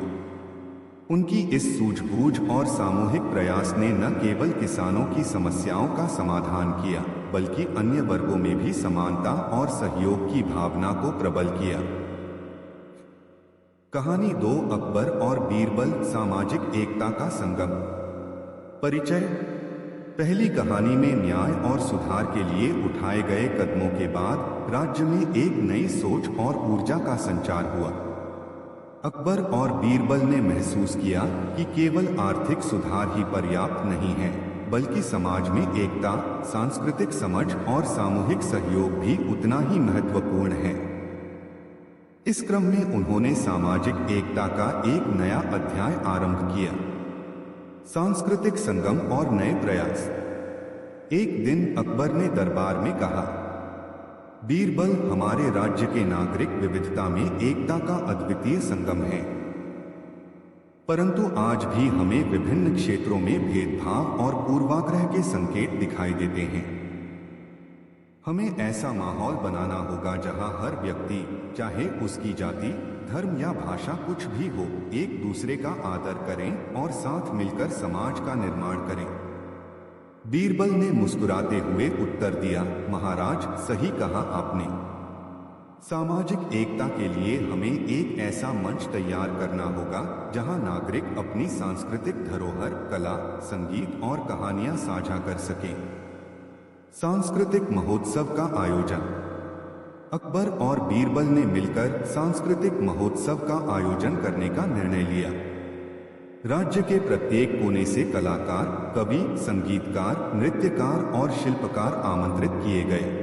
उनकी इस सूझबूझ और सामूहिक प्रयास ने न केवल किसानों की समस्याओं का समाधान किया, बल्कि अन्य वर्गों में भी समानता और सहयोग की भावना को प्रबल किया। कहानी 2 अकबर और बीरबल, सामाजिक एकता का संगम। परिचय। पहली कहानी में न्याय और सुधार के लिए उठाए गए कदमों के बाद राज्य में एक नई सोच और ऊर्जा का संचार हुआ। अकबर और बीरबल ने महसूस किया कि केवल आर्थिक सुधार ही पर्याप्त नहीं है, बल्कि समाज में एकता, सांस्कृतिक समझ और सामूहिक सहयोग भी उतना ही महत्वपूर्ण है। इस क्रम में उन्होंने सामाजिक एकता का एक नया अध्याय आरंभ किया, सांस्कृतिक संगम और नए प्रयास। एक दिन अकबर ने दरबार में कहा, बीरबल, हमारे राज्य के नागरिक विविधता में एकता का अद्वितीय संगम है, परंतु आज भी हमें विभिन्न क्षेत्रों में भेदभाव और पूर्वाग्रह के संकेत दिखाई देते हैं। हमें ऐसा माहौल बनाना होगा जहां हर व्यक्ति, चाहे उसकी जाति, धर्म या भाषा कुछ भी हो, एक दूसरे का आदर करें और साथ मिलकर समाज का निर्माण करें। बीरबल ने मुस्कुराते हुए उत्तर दिया, महाराज, सही कहा आपने। सामाजिक एकता के लिए हमें एक ऐसा मंच तैयार करना होगा जहां नागरिक अपनी सांस्कृतिक धरोहर, कला, संगीत और कहानियां साझा कर सकें। सांस्कृतिक महोत्सव का आयोजन। अकबर और बीरबल ने मिलकर सांस्कृतिक महोत्सव का आयोजन करने का निर्णय लिया। राज्य के प्रत्येक कोने से कलाकार, कवि, संगीतकार, नृत्यकार और शिल्पकार आमंत्रित किए गए।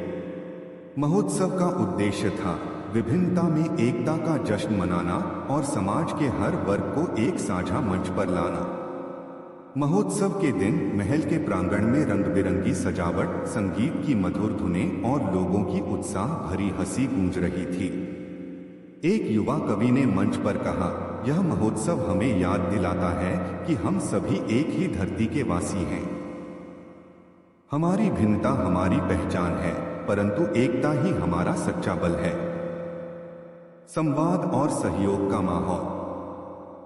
महोत्सव का उद्देश्य था विभिन्नता में एकता का जश्न मनाना और समाज के हर वर्ग को एक साझा मंच पर लाना। महोत्सव के दिन महल के प्रांगण में रंग बिरंगी सजावट, संगीत की मधुर धुनें और लोगों की उत्साह भरी हंसी गूंज रही थी। एक युवा कवि ने मंच पर कहा, यह महोत्सव हमें याद दिलाता है कि हम सभी एक ही धरती के वासी हैं। हमारी भिन्नता हमारी पहचान है, परंतु एकता ही हमारा सच्चा बल है। संवाद और सहयोग का माहौल।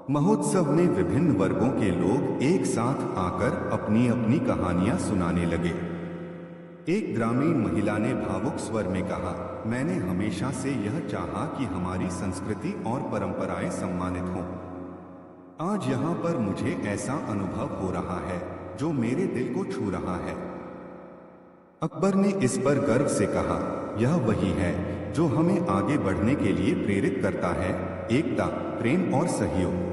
महोत्सव में विभिन्न वर्गों के लोग एक साथ आकर अपनी अपनी कहानियां सुनाने लगे। एक ग्रामीण महिला ने भावुक स्वर में कहा, मैंने हमेशा से यह चाहा कि हमारी संस्कृति और परंपराएं सम्मानित हों। आज यहाँ पर मुझे ऐसा अनुभव हो रहा है जो मेरे दिल को छू रहा है। अकबर ने इस पर गर्व से कहा, यह वही है जो हमें आगे बढ़ने के लिए प्रेरित करता है, एकता, प्रेम और सहयोग।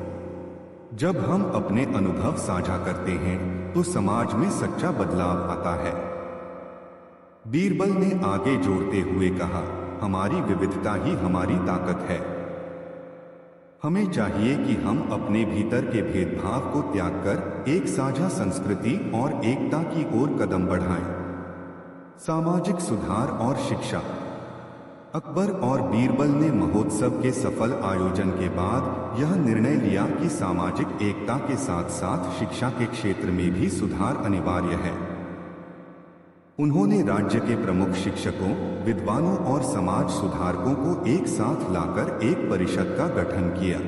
जब हम अपने अनुभव साझा करते हैं तो समाज में सच्चा बदलाव आता है। बीरबल ने आगे जोड़ते हुए कहा, हमारी विविधता ही हमारी ताकत है। हमें चाहिए कि हम अपने भीतर के भेदभाव को त्याग कर एक साझा संस्कृति और एकता की ओर कदम बढ़ाएं। सामाजिक सुधार और शिक्षा। अकबर और बीरबल ने महोत्सव के सफल आयोजन के बाद यह निर्णय लिया कि सामाजिक एकता के साथ साथ शिक्षा के क्षेत्र में भी सुधार अनिवार्य है। उन्होंने राज्य के प्रमुख शिक्षकों, विद्वानों और समाज सुधारकों को एक साथ लाकर एक परिषद का गठन किया।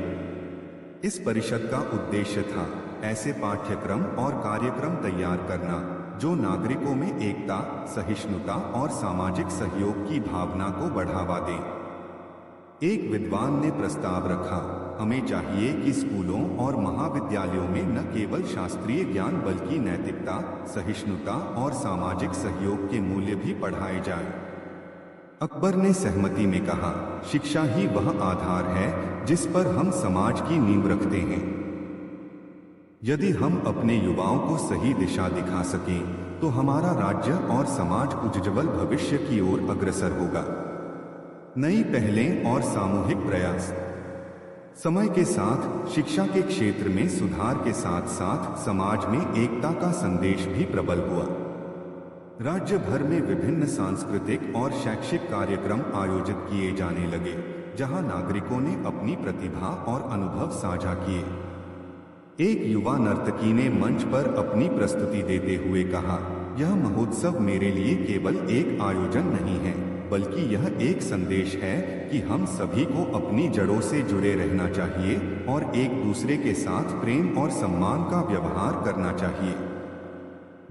इस परिषद का उद्देश्य था ऐसे पाठ्यक्रम और कार्यक्रम तैयार करना जो नागरिकों में एकता, सहिष्णुता और सामाजिक सहयोग की भावना को बढ़ावा दें। एक विद्वान ने प्रस्ताव रखा, हमें चाहिए कि स्कूलों और महाविद्यालयों में न केवल शास्त्रीय ज्ञान बल्कि नैतिकता, सहिष्णुता और सामाजिक सहयोग के मूल्य भी पढ़ाए जाएं। अकबर ने सहमति में कहा, शिक्षा ही वह आधार है जिस पर हम समाज की नींव रखते हैं। यदि हम अपने युवाओं को सही दिशा दिखा सकें तो हमारा राज्य और समाज उज्ज्वल भविष्य की ओर अग्रसर होगा। नई पहलें और सामूहिक प्रयास। समय के साथ शिक्षा के क्षेत्र में सुधार के साथ साथ समाज में एकता का संदेश भी प्रबल हुआ। राज्य भर में विभिन्न सांस्कृतिक और शैक्षिक कार्यक्रम आयोजित किए जाने लगे, जहां नागरिकों ने अपनी प्रतिभा और अनुभव साझा किए। एक युवा नर्तकी ने मंच पर अपनी प्रस्तुति देते हुए कहा, यह महोत्सव मेरे लिए केवल एक आयोजन नहीं है, बल्कि यह एक संदेश है कि हम सभी को अपनी जड़ों से जुड़े रहना चाहिए और एक दूसरे के साथ प्रेम और सम्मान का व्यवहार करना चाहिए।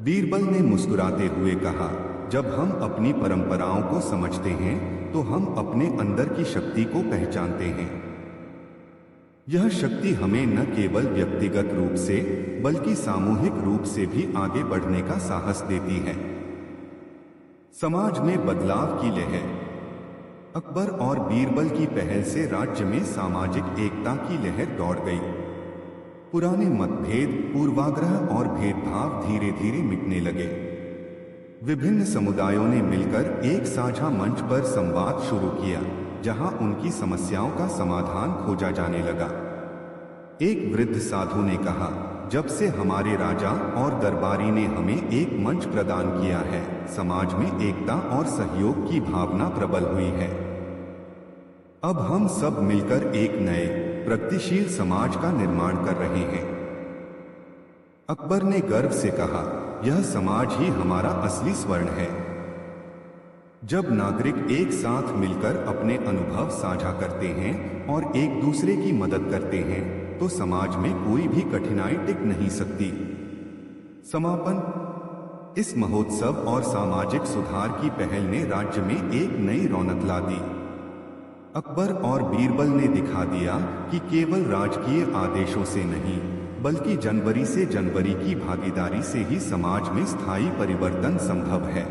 बीरबल ने मुस्कुराते हुए कहा, जब हम अपनी परंपराओं को समझते हैं तो हम अपने अंदर की शक्ति को पहचानते हैं। यह शक्ति हमें न केवल व्यक्तिगत रूप से बल्कि सामूहिक रूप से भी आगे बढ़ने का साहस देती है। समाज में बदलाव की लहर। अकबर और बीरबल की पहल से राज्य में सामाजिक एकता की लहर दौड़ गई। पुराने मतभेद, पूर्वाग्रह और भेदभाव धीरे धीरे मिटने लगे। विभिन्न समुदायों ने मिलकर एक साझा मंच पर संवाद शुरू किया, जहां उनकी समस्याओं का समाधान खोजा जाने लगा। एक वृद्ध साधु ने कहा, जब से हमारे राजा और दरबारी ने हमें एक मंच प्रदान किया है, समाज में एकता और सहयोग की भावना प्रबल हुई है। अब हम सब मिलकर एक नए प्रगतिशील समाज का निर्माण कर रहे हैं। अकबर ने गर्व से कहा, यह समाज ही हमारा असली स्वर्ण है। जब नागरिक एक साथ मिलकर अपने अनुभव साझा करते हैं और एक दूसरे की मदद करते हैं तो समाज में कोई भी कठिनाई टिक नहीं सकती। समापन। इस महोत्सव और सामाजिक सुधार की पहल ने राज्य में एक नई रौनक ला दी। अकबर और बीरबल ने दिखा दिया कि केवल राजकीय आदेशों से नहीं बल्कि जनवरी से जनवरी की भागीदारी से ही समाज में स्थायी परिवर्तन संभव है।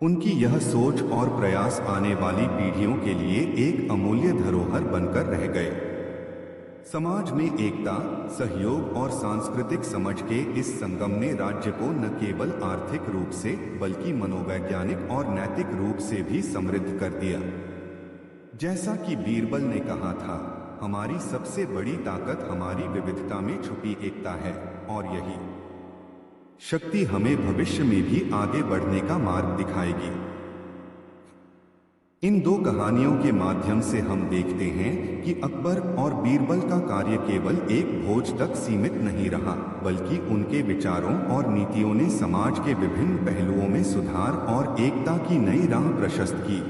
उनकी यह सोच और प्रयास आने वाली पीढ़ियों के लिए एक अमूल्य धरोहर बनकर रह गए। समाज में एकता, सहयोग और सांस्कृतिक समझ के इस संगम ने राज्य को न केवल आर्थिक रूप से बल्कि मनोवैज्ञानिक और नैतिक रूप से भी समृद्ध कर दिया। जैसा कि बीरबल ने कहा था, हमारी सबसे बड़ी ताकत हमारी विविधता में छुपी एकता है और यही शक्ति हमें भविष्य में भी आगे बढ़ने का मार्ग दिखाएगी। इन दो कहानियों के माध्यम से हम देखते हैं कि अकबर और बीरबल का कार्य केवल एक भोज तक सीमित नहीं रहा, बल्कि उनके विचारों और नीतियों ने समाज के विभिन्न पहलुओं में सुधार और एकता की नई राह प्रशस्त की।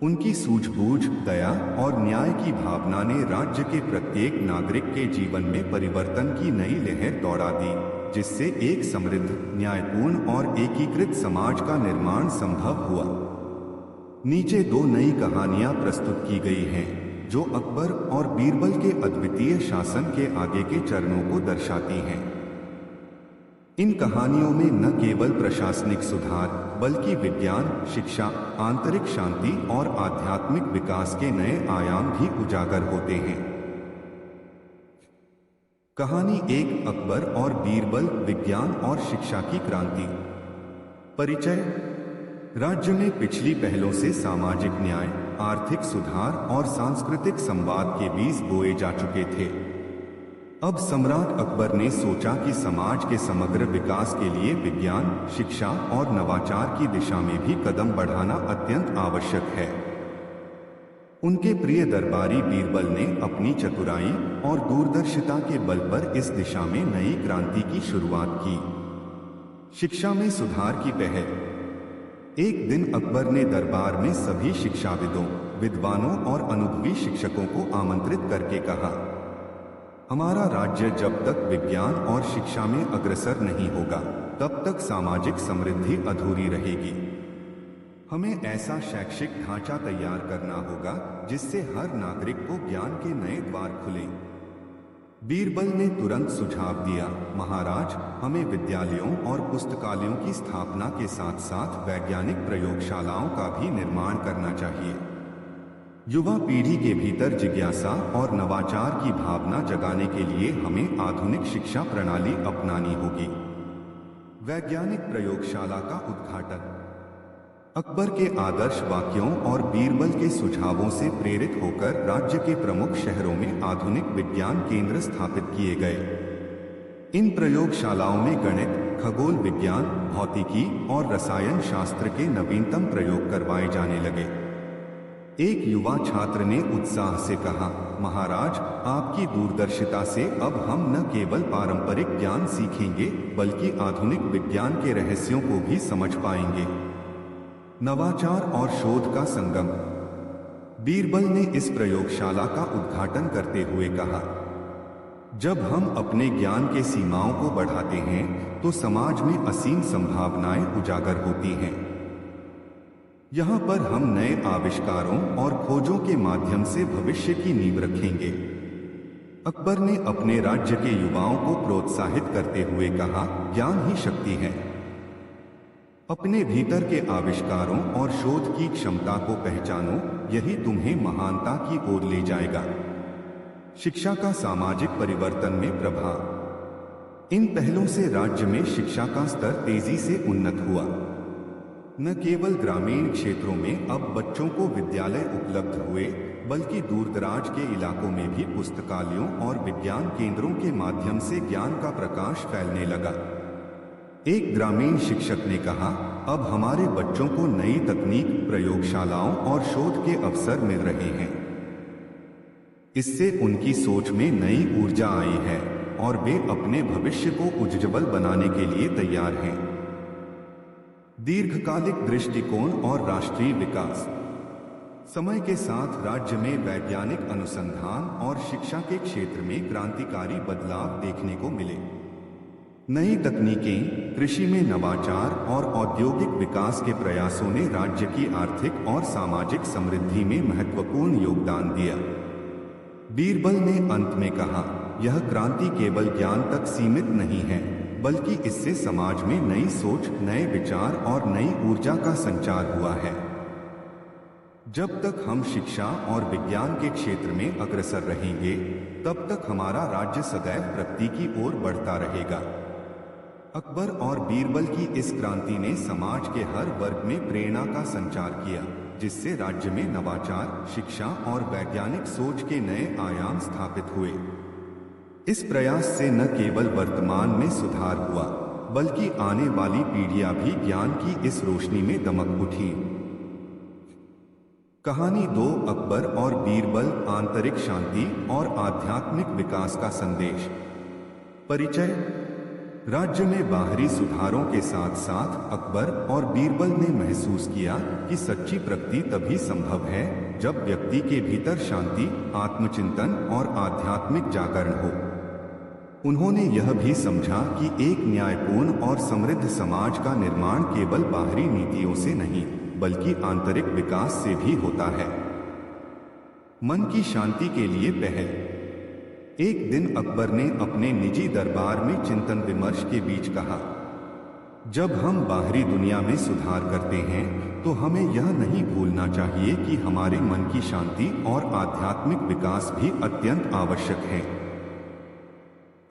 उनकी सूझबूझ, दया और न्याय की भावना ने राज्य के प्रत्येक नागरिक के जीवन में परिवर्तन की नई लहर दौड़ा दी, जिससे एक समृद्ध, न्यायपूर्ण और एकीकृत समाज का निर्माण संभव हुआ। नीचे दो नई कहानियां प्रस्तुत की गई हैं, जो अकबर और बीरबल के अद्वितीय शासन के आगे के चरणों को दर्शाती हैं। इन कहानियों में न केवल प्रशासनिक सुधार बल्कि विज्ञान, शिक्षा, आंतरिक शांति और आध्यात्मिक विकास के नए आयाम भी उजागर होते हैं। कहानी एक, अकबर और बीरबल, विज्ञान और शिक्षा की क्रांति। परिचय। राज्य में पिछली पहलों से सामाजिक न्याय, आर्थिक सुधार और सांस्कृतिक संवाद के बीज बोए जा चुके थे। अब सम्राट अकबर ने सोचा कि समाज के समग्र विकास के लिए विज्ञान, शिक्षा और नवाचार की दिशा में भी कदम बढ़ाना अत्यंत आवश्यक है। उनके प्रिय दरबारी बीरबल ने अपनी चतुराई और दूरदर्शिता के बल पर इस दिशा में नई क्रांति की शुरुआत की। शिक्षा में सुधार की पहल। एक दिन अकबर ने दरबार में सभी शिक्षाविदों, विद्वानों और अनुभवी शिक्षकों को आमंत्रित करके कहा, हमारा राज्य जब तक विज्ञान और शिक्षा में अग्रसर नहीं होगा, तब तक सामाजिक समृद्धि अधूरी रहेगी। हमें ऐसा शैक्षिक ढांचा तैयार करना होगा जिससे हर नागरिक को ज्ञान के नए द्वार खुलें। बीरबल ने तुरंत सुझाव दिया, महाराज, हमें विद्यालयों और पुस्तकालयों की स्थापना के साथ साथ वैज्ञानिक प्रयोगशालाओं का भी निर्माण करना चाहिए। युवा पीढ़ी के भीतर जिज्ञासा और नवाचार की भावना जगाने के लिए हमें आधुनिक शिक्षा प्रणाली अपनानी होगी। वैज्ञानिक प्रयोगशाला का उद्घाटन। अकबर के आदर्श वाक्यों और बीरबल के सुझावों से प्रेरित होकर राज्य के प्रमुख शहरों में आधुनिक विज्ञान केंद्र स्थापित किए गए। इन प्रयोगशालाओं में गणित, खगोल विज्ञान, भौतिकी और रसायन शास्त्र के नवीनतम प्रयोग करवाए जाने लगे। एक युवा छात्र ने उत्साह से कहा, महाराज, आपकी दूरदर्शिता से अब हम न केवल पारंपरिक ज्ञान सीखेंगे बल्कि आधुनिक विज्ञान के रहस्यों को भी समझ पाएंगे। नवाचार और शोध का संगम। बीरबल ने इस प्रयोगशाला का उद्घाटन करते हुए कहा, जब हम अपने ज्ञान के सीमाओं को बढ़ाते हैं तो समाज में असीम संभावनाएं उजागर होती हैं। यहाँ पर हम नए आविष्कारों और खोजों के माध्यम से भविष्य की नींव रखेंगे। अकबर ने अपने राज्य के युवाओं को प्रोत्साहित करते हुए कहा, ज्ञान ही शक्ति है। अपने भीतर के आविष्कारों और शोध की क्षमता को पहचानो, यही तुम्हें महानता की ओर ले जाएगा। शिक्षा का सामाजिक परिवर्तन में प्रभाव। इन पहलों से राज्य में शिक्षा का स्तर तेजी से उन्नत हुआ। न केवल ग्रामीण क्षेत्रों में अब बच्चों को विद्यालय उपलब्ध हुए, बल्कि दूरदराज के इलाकों में भी पुस्तकालयों और विज्ञान केंद्रों के माध्यम से ज्ञान का प्रकाश फैलने लगा। एक ग्रामीण शिक्षक ने कहा, अब हमारे बच्चों को नई तकनीक, प्रयोगशालाओं और शोध के अवसर मिल रहे हैं। इससे उनकी सोच में नई ऊर्जा आई है और वे अपने भविष्य को उज्ज्वल बनाने के लिए तैयार हैं। दीर्घकालिक दृष्टिकोण और राष्ट्रीय विकास। समय के साथ राज्य में वैज्ञानिक अनुसंधान और शिक्षा के क्षेत्र में क्रांतिकारी बदलाव देखने को मिले। नई तकनीकें, कृषि में नवाचार और औद्योगिक विकास के प्रयासों ने राज्य की आर्थिक और सामाजिक समृद्धि में महत्वपूर्ण योगदान दिया। बीरबल ने अंत में कहा, यह क्रांति केवल ज्ञान तक सीमित नहीं है, बल्कि इससे समाज में नई सोच, नए विचार और नई ऊर्जा का संचार हुआ है। जब तक हम शिक्षा और विज्ञान के क्षेत्र में अग्रसर रहेंगे, तब तक हमारा राज्य सदैव प्रगति की ओर बढ़ता रहेगा। अकबर और बीरबल की इस क्रांति ने समाज के हर वर्ग में प्रेरणा का संचार किया, जिससे राज्य में नवाचार, शिक्षा और वैज्ञानिक सोच के नए आयाम स्थापित हुए। इस प्रयास से न केवल वर्तमान में सुधार हुआ, बल्कि आने वाली पीढ़ियां भी ज्ञान की इस रोशनी में दमक उठी। कहानी 2, अकबर और बीरबल, आंतरिक शांति और आध्यात्मिक विकास का संदेश। परिचय। राज्य में बाहरी सुधारों के साथ साथ अकबर और बीरबल ने महसूस किया कि सच्ची प्रगति तभी संभव है जब व्यक्ति के भीतर शांति, आत्मचिंतन और आध्यात्मिक जागरण हो। उन्होंने यह भी समझा कि एक न्यायपूर्ण और समृद्ध समाज का निर्माण केवल बाहरी नीतियों से नहीं, बल्कि आंतरिक विकास से भी होता है। मन की शांति के लिए पहल। एक दिन अकबर ने अपने निजी दरबार में चिंतन विमर्श के बीच कहा, जब हम बाहरी दुनिया में सुधार करते हैं तो हमें यह नहीं भूलना चाहिए कि हमारे मन की शांति और आध्यात्मिक विकास भी अत्यंत आवश्यक है।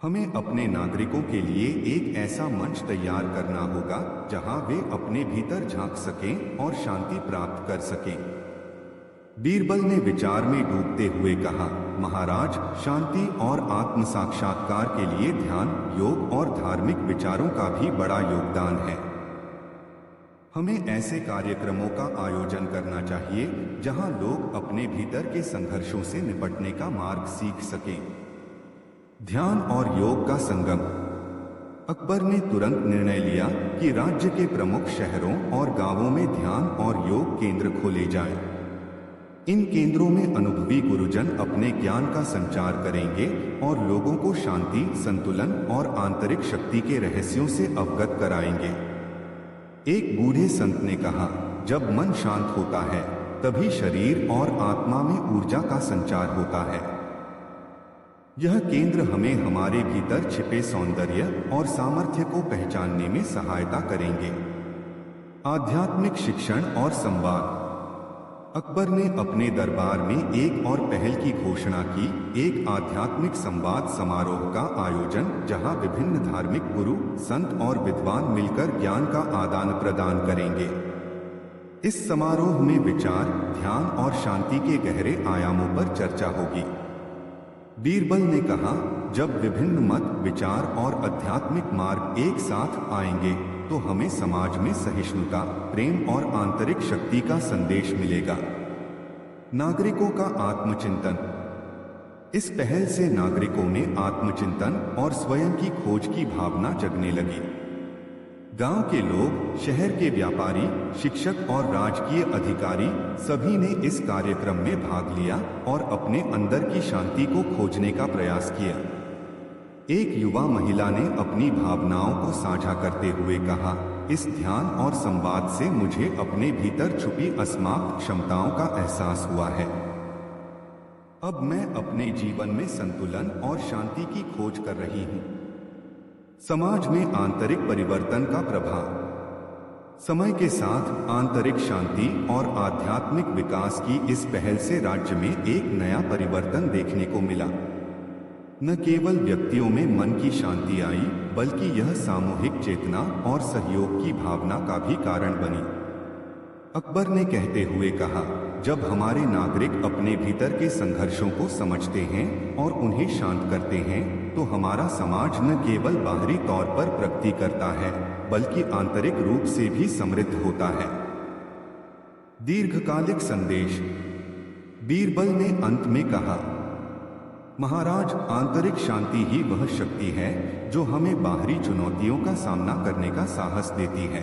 हमें अपने नागरिकों के लिए एक ऐसा मंच तैयार करना होगा जहां वे अपने भीतर झांक सकें और शांति प्राप्त कर सकें। बीरबल ने विचार में डूबते हुए कहा, महाराज, शांति और आत्म साक्षात्कार के लिए ध्यान, योग और धार्मिक विचारों का भी बड़ा योगदान है। हमें ऐसे कार्यक्रमों का आयोजन करना चाहिए जहां लोग अपने भीतर के संघर्षों से निपटने का मार्ग सीख सकें। ध्यान और योग का संगम। अकबर ने तुरंत निर्णय लिया कि राज्य के प्रमुख शहरों और गांवों में ध्यान और योग केंद्र खोले जाएं। इन केंद्रों में अनुभवी गुरुजन अपने ज्ञान का संचार करेंगे और लोगों को शांति, संतुलन और आंतरिक शक्ति के रहस्यों से अवगत कराएंगे। एक बूढ़े संत ने कहा, जब मन शांत होता है तभी शरीर और आत्मा में ऊर्जा का संचार होता है। यह केंद्र हमें हमारे भीतर छिपे सौंदर्य और सामर्थ्य को पहचानने में सहायता करेंगे। आध्यात्मिक शिक्षण और संवाद। अकबर ने अपने दरबार में एक और पहल की घोषणा की, एक आध्यात्मिक संवाद समारोह का आयोजन जहां विभिन्न धार्मिक गुरु, संत और विद्वान मिलकर ज्ञान का आदान प्रदान करेंगे। इस समारोह में विचार, ध्यान और शांति के गहरे आयामों पर चर्चा होगी। बीरबल ने कहा, जब विभिन्न मत, विचार और आध्यात्मिक मार्ग एक साथ आएंगे तो हमें समाज में सहिष्णुता, प्रेम और आंतरिक शक्ति का संदेश मिलेगा। नागरिकों का आत्मचिंतन। इस पहल से नागरिकों में आत्मचिंतन और स्वयं की खोज की भावना जगने लगी। गांव के लोग, शहर के व्यापारी, शिक्षक और राजकीय अधिकारी सभी ने इस कार्यक्रम में भाग लिया और अपने अंदर की शांति को खोजने का प्रयास किया। एक युवा महिला ने अपनी भावनाओं को साझा करते हुए कहा, इस ध्यान और संवाद से मुझे अपने भीतर छुपी असीमित क्षमताओं का एहसास हुआ है। अब मैं अपने जीवन में संतुलन और शांति की खोज कर रही हूँ। समाज में आंतरिक परिवर्तन का प्रभाव। समय के साथ आंतरिक शांति और आध्यात्मिक विकास की इस पहल से राज्य में एक नया परिवर्तन देखने को मिला। न केवल व्यक्तियों में मन की शांति आई, बल्कि यह सामूहिक चेतना और सहयोग की भावना का भी कारण बनी। अकबर ने कहते हुए कहा, जब हमारे नागरिक अपने भीतर के संघर्षों को समझते हैं और उन्हें शांत करते हैं, तो हमारा समाज न केवल बाहरी तौर पर प्रगति करता है, बल्कि आंतरिक रूप से भी समृद्ध होता है। दीर्घकालिक संदेश। बीरबल ने अंत में कहा, महाराज, आंतरिक शांति ही वह शक्ति है जो हमें बाहरी चुनौतियों का सामना करने का साहस देती है।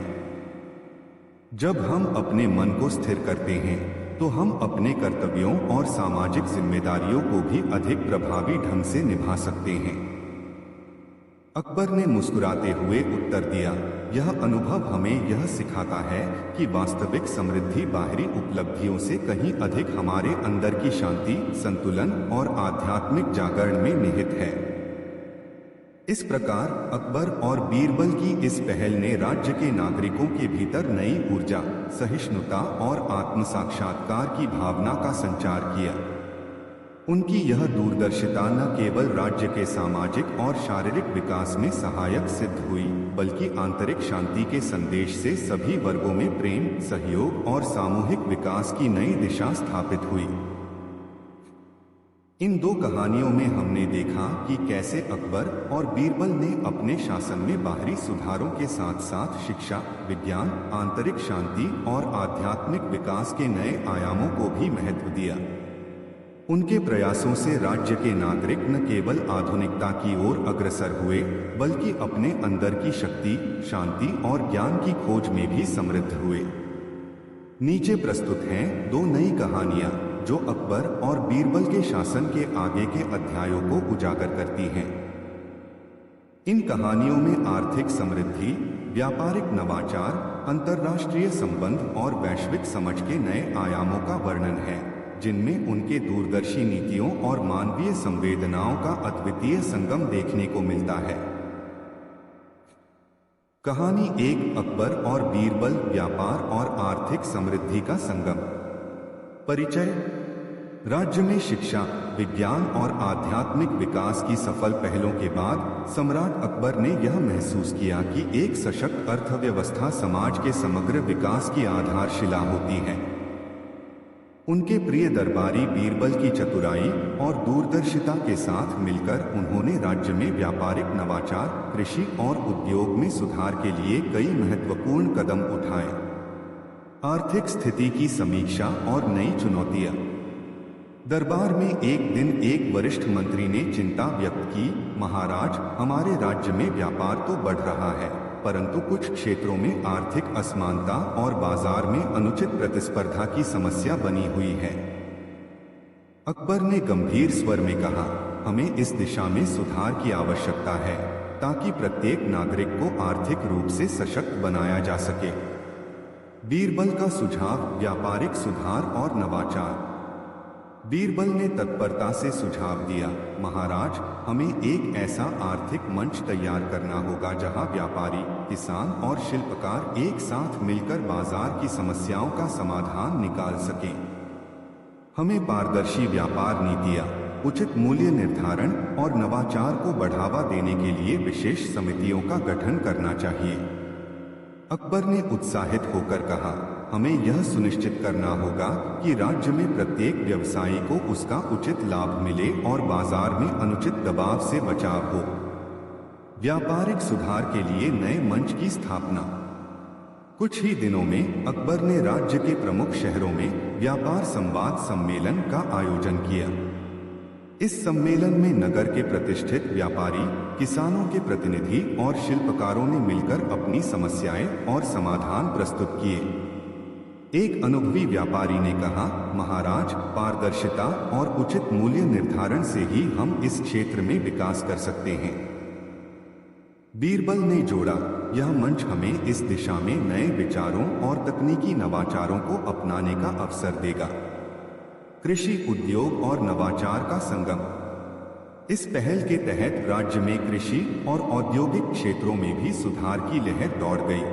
जब हम अपने मन को स्थिर करते हैं, तो हम अपने कर्तव्यों और सामाजिक जिम्मेदारियों को भी अधिक प्रभावी ढंग से निभा सकते हैं। अकबर ने मुस्कुराते हुए उत्तर दिया, यह अनुभव हमें यह सिखाता है कि वास्तविक समृद्धि बाहरी उपलब्धियों से कहीं अधिक हमारे अंदर की शांति, संतुलन और आध्यात्मिक जागरण में निहित है। इस प्रकार अकबर और बीरबल की इस पहल ने राज्य के नागरिकों के भीतर नई ऊर्जा, सहिष्णुता और आत्म साक्षात्कार की भावना का संचार किया। उनकी यह दूरदर्शिता न केवल राज्य के सामाजिक और शारीरिक विकास में सहायक सिद्ध हुई, बल्कि आंतरिक शांति के संदेश से सभी वर्गों में प्रेम, सहयोग और सामूहिक विकास की नई दिशा स्थापित हुई। इन दो कहानियों में हमने देखा कि कैसे अकबर और बीरबल ने अपने शासन में बाहरी सुधारों के साथ साथ शिक्षा, विज्ञान, आंतरिक शांति और आध्यात्मिक विकास के नए आयामों को भी महत्व दिया। उनके प्रयासों से राज्य के नागरिक न केवल आधुनिकता की ओर अग्रसर हुए, बल्कि अपने अंदर की शक्ति, शांति और ज्ञान की खोज में भी समृद्ध हुए। नीचे प्रस्तुत हैं दो नई कहानियां जो अकबर और बीरबल के शासन के आगे के अध्यायों को उजागर करती हैं। इन कहानियों में आर्थिक समृद्धि, व्यापारिक नवाचार, अंतर्राष्ट्रीय संबंध और वैश्विक समझ के नए आयामों का वर्णन है, जिनमें उनके दूरदर्शी नीतियों और मानवीय संवेदनाओं का अद्वितीय संगम देखने को मिलता है। कहानी 1, अकबर और बीरबल, व्यापार और आर्थिक समृद्धि का संगम। परिचय। राज्य में शिक्षा, विज्ञान और आध्यात्मिक विकास की सफल पहलों के बाद सम्राट अकबर ने यह महसूस किया कि एक सशक्त अर्थव्यवस्था समाज के समग्र विकास की आधारशिला होती है। उनके प्रिय दरबारी बीरबल की चतुराई और दूरदर्शिता के साथ मिलकर उन्होंने राज्य में व्यापारिक नवाचार, कृषि और उद्योग में सुधार के लिए कई महत्वपूर्ण कदम उठाए। आर्थिक स्थिति की समीक्षा और नई चुनौतियां। दरबार में एक दिन एक वरिष्ठ मंत्री ने चिंता व्यक्त की, महाराज, हमारे राज्य में व्यापार तो बढ़ रहा है, परंतु कुछ क्षेत्रों में आर्थिक असमानता और बाजार में अनुचित प्रतिस्पर्धा की समस्या बनी हुई है। अकबर ने गंभीर स्वर में कहा, हमें इस दिशा में सुधार की आवश्यकता है ताकि प्रत्येक नागरिक को आर्थिक रूप से सशक्त बनाया जा सके। बीरबल का सुझाव, व्यापारिक सुधार और नवाचार। बीरबल ने तत्परता से सुझाव दिया, महाराज, हमें एक ऐसा आर्थिक मंच तैयार करना होगा जहां व्यापारी, किसान और शिल्पकार एक साथ मिलकर बाजार की समस्याओं का समाधान निकाल सकें। हमें पारदर्शी व्यापार नीतियां, उचित मूल्य निर्धारण और नवाचार को बढ़ावा देने के लिए विशेष समितियों का गठन करना चाहिए। अकबर ने उत्साहित होकर कहा, हमें यह सुनिश्चित करना होगा कि राज्य में प्रत्येक व्यवसायी को उसका उचित लाभ मिले और बाजार में अनुचित दबाव से बचाव हो। व्यापारिक सुधार के लिए नए मंच की स्थापना। कुछ ही दिनों में अकबर ने राज्य के प्रमुख शहरों में व्यापार संवाद सम्मेलन का आयोजन किया। इस सम्मेलन में नगर के प्रतिष्ठित व्यापारी, किसानों के प्रतिनिधि और शिल्पकारों ने मिलकर अपनी समस्याएं और समाधान प्रस्तुत किए। एक अनुभवी व्यापारी ने कहा, महाराज, पारदर्शिता और उचित मूल्य निर्धारण से ही हम इस क्षेत्र में विकास कर सकते हैं। बीरबल ने जोड़ा, यह मंच हमें इस दिशा में नए विचारों और तकनीकी नवाचारों को अपनाने का अवसर देगा। कृषि, उद्योग और नवाचार का संगम। इस पहल के तहत राज्य में कृषि और औद्योगिक क्षेत्रों में भी सुधार की लहर दौड़ गई।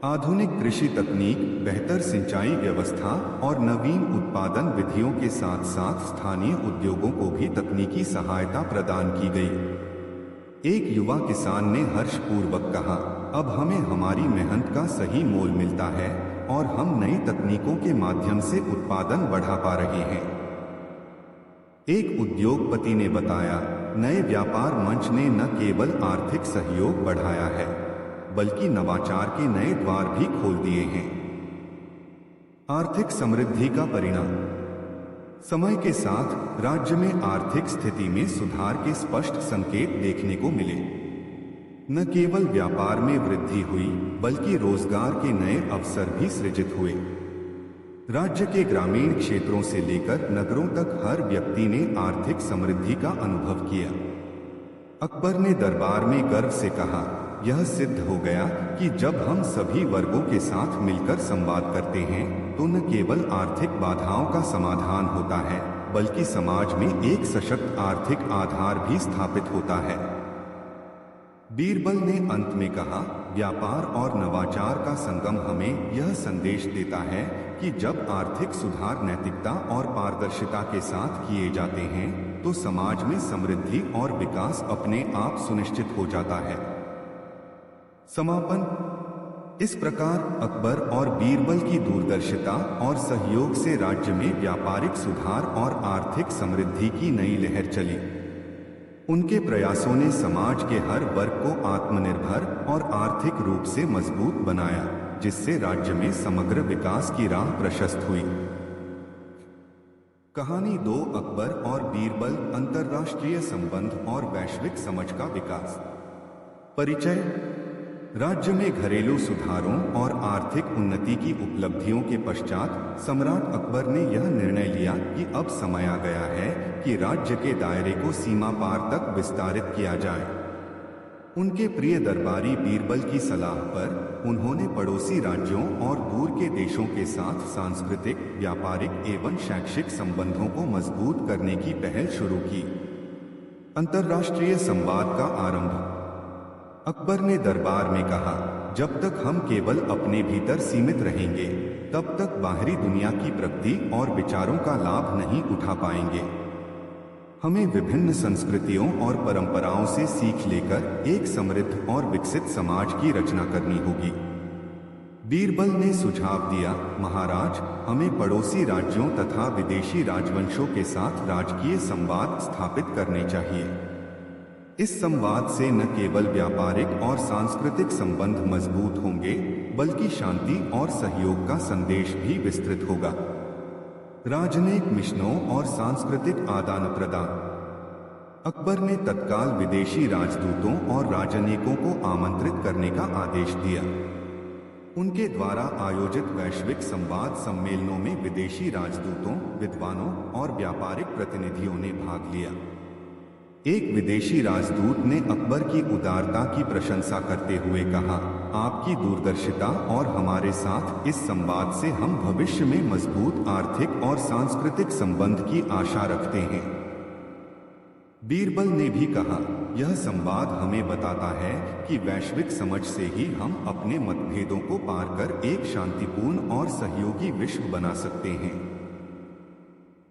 आधुनिक कृषि तकनीक, बेहतर सिंचाई व्यवस्था और नवीन उत्पादन विधियों के साथ साथ स्थानीय उद्योगों को भी तकनीकी सहायता प्रदान की गई। एक युवा किसान ने हर्षपूर्वक कहा, अब हमें हमारी मेहनत का सही मोल मिलता है और हम नई तकनीकों के माध्यम से उत्पादन बढ़ा पा रहे हैं। एक उद्योगपति ने बताया, नए व्यापार मंच ने न केवल आर्थिक सहयोग बढ़ाया है बल्कि नवाचार के नए द्वार भी खोल दिए हैं। आर्थिक समृद्धि का परिणाम। समय के साथ राज्य में आर्थिक स्थिति में सुधार के स्पष्ट संकेत देखने को मिले। न केवल व्यापार में वृद्धि हुई बल्कि रोजगार के नए अवसर भी सृजित हुए। राज्य के ग्रामीण क्षेत्रों से लेकर नगरों तक हर व्यक्ति ने आर्थिक समृद्धि का अनुभव किया। अकबर ने दरबार में गर्व से कहा, यह सिद्ध हो गया कि जब हम सभी वर्गों के साथ मिलकर संवाद करते हैं तो न केवल आर्थिक बाधाओं का समाधान होता है बल्कि समाज में एक सशक्त आर्थिक आधार भी स्थापित होता है। बीरबल ने अंत में कहा, व्यापार और नवाचार का संगम हमें यह संदेश देता है कि जब आर्थिक सुधार नैतिकता और पारदर्शिता के साथ किए जाते हैं तो समाज में समृद्धि और विकास अपने आप सुनिश्चित हो जाता है। समापन। इस प्रकार अकबर और बीरबल की दूरदर्शिता और सहयोग से राज्य में व्यापारिक सुधार और आर्थिक समृद्धि की नई लहर चली। उनके प्रयासों ने समाज के हर वर्ग को आत्मनिर्भर और आर्थिक रूप से मजबूत बनाया, जिससे राज्य में समग्र विकास की राह प्रशस्त हुई। कहानी 2, अकबर और बीरबल, अंतर्राष्ट्रीय संबंध और वैश्विक समझ का विकास। परिचय। राज्य में घरेलू सुधारों और आर्थिक उन्नति की उपलब्धियों के पश्चात सम्राट अकबर ने यह निर्णय लिया कि अब समय आ गया है कि राज्य के दायरे को सीमा पार तक विस्तारित किया जाए। उनके प्रिय दरबारी बीरबल की सलाह पर उन्होंने पड़ोसी राज्यों और दूर के देशों के साथ सांस्कृतिक, व्यापारिक एवं शैक्षिक संबंधों को मजबूत करने की पहल शुरू की। अंतर्राष्ट्रीय संवाद का आरंभ। अकबर ने दरबार में कहा, जब तक हम केवल अपने भीतर सीमित रहेंगे तब तक बाहरी दुनिया की प्रगति और विचारों का लाभ नहीं उठा पाएंगे। हमें विभिन्न संस्कृतियों और परंपराओं से सीख लेकर एक समृद्ध और विकसित समाज की रचना करनी होगी। बीरबल ने सुझाव दिया, महाराज, हमें पड़ोसी राज्यों तथा विदेशी राजवंशों के साथ राजकीय संवाद स्थापित करने चाहिए। इस संवाद से न केवल व्यापारिक और सांस्कृतिक संबंध मजबूत होंगे बल्कि शांति और सहयोग का संदेश भी विस्तृत होगा। राजनयिक मिशनों और सांस्कृतिक आदान प्रदान। अकबर ने तत्काल विदेशी राजदूतों और राजनयिकों को आमंत्रित करने का आदेश दिया। उनके द्वारा आयोजित वैश्विक संवाद सम्मेलनों में विदेशी राजदूतों, विद्वानों और व्यापारिक प्रतिनिधियों ने भाग लिया। एक विदेशी राजदूत ने अकबर की उदारता की प्रशंसा करते हुए कहा, आपकी दूरदर्शिता और हमारे साथ इस संवाद से हम भविष्य में मजबूत आर्थिक और सांस्कृतिक संबंध की आशा रखते हैं। बीरबल ने भी कहा, यह संवाद हमें बताता है कि वैश्विक समझ से ही हम अपने मतभेदों को पार कर एक शांतिपूर्ण और सहयोगी विश्व बना सकते हैं।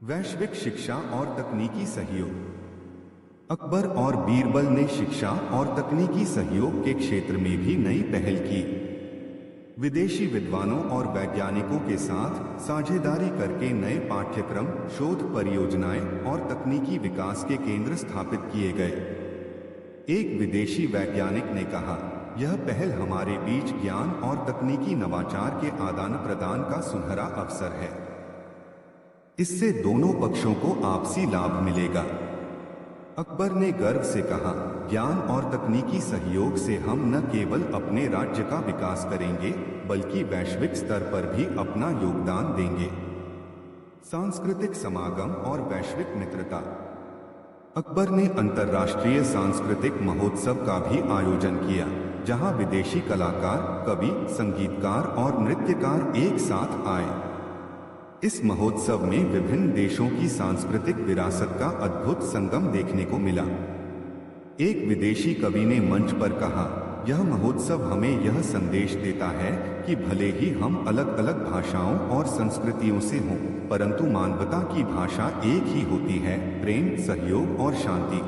वैश्विक शिक्षा और तकनीकी सहयोग। अकबर और बीरबल ने शिक्षा और तकनीकी सहयोग के क्षेत्र में भी नई पहल की। विदेशी विद्वानों और वैज्ञानिकों के साथ साझेदारी करके नए पाठ्यक्रम, शोध परियोजनाएं और तकनीकी विकास के केंद्र स्थापित किए गए। एक विदेशी वैज्ञानिक ने कहा, यह पहल हमारे बीच ज्ञान और तकनीकी नवाचार के आदान प्रदान का सुनहरा अवसर है। इससे दोनों पक्षों को आपसी लाभ मिलेगा। अकबर ने गर्व से कहा, ज्ञान और तकनीकी सहयोग से हम न केवल अपने राज्य का विकास करेंगे बल्कि वैश्विक स्तर पर भी अपना योगदान देंगे। सांस्कृतिक समागम और वैश्विक मित्रता। अकबर ने अंतर्राष्ट्रीय सांस्कृतिक महोत्सव का भी आयोजन किया, जहां विदेशी कलाकार, कवि, संगीतकार और नृत्यकार एक साथ आए। इस महोत्सव में विभिन्न देशों की सांस्कृतिक विरासत का अद्भुत संगम देखने को मिला। एक विदेशी कवि ने मंच पर कहा, यह महोत्सव हमें यह संदेश देता है कि भले ही हम अलग अलग भाषाओं और संस्कृतियों से हों, परंतु मानवता की भाषा एक ही होती है, प्रेम, सहयोग और शांति।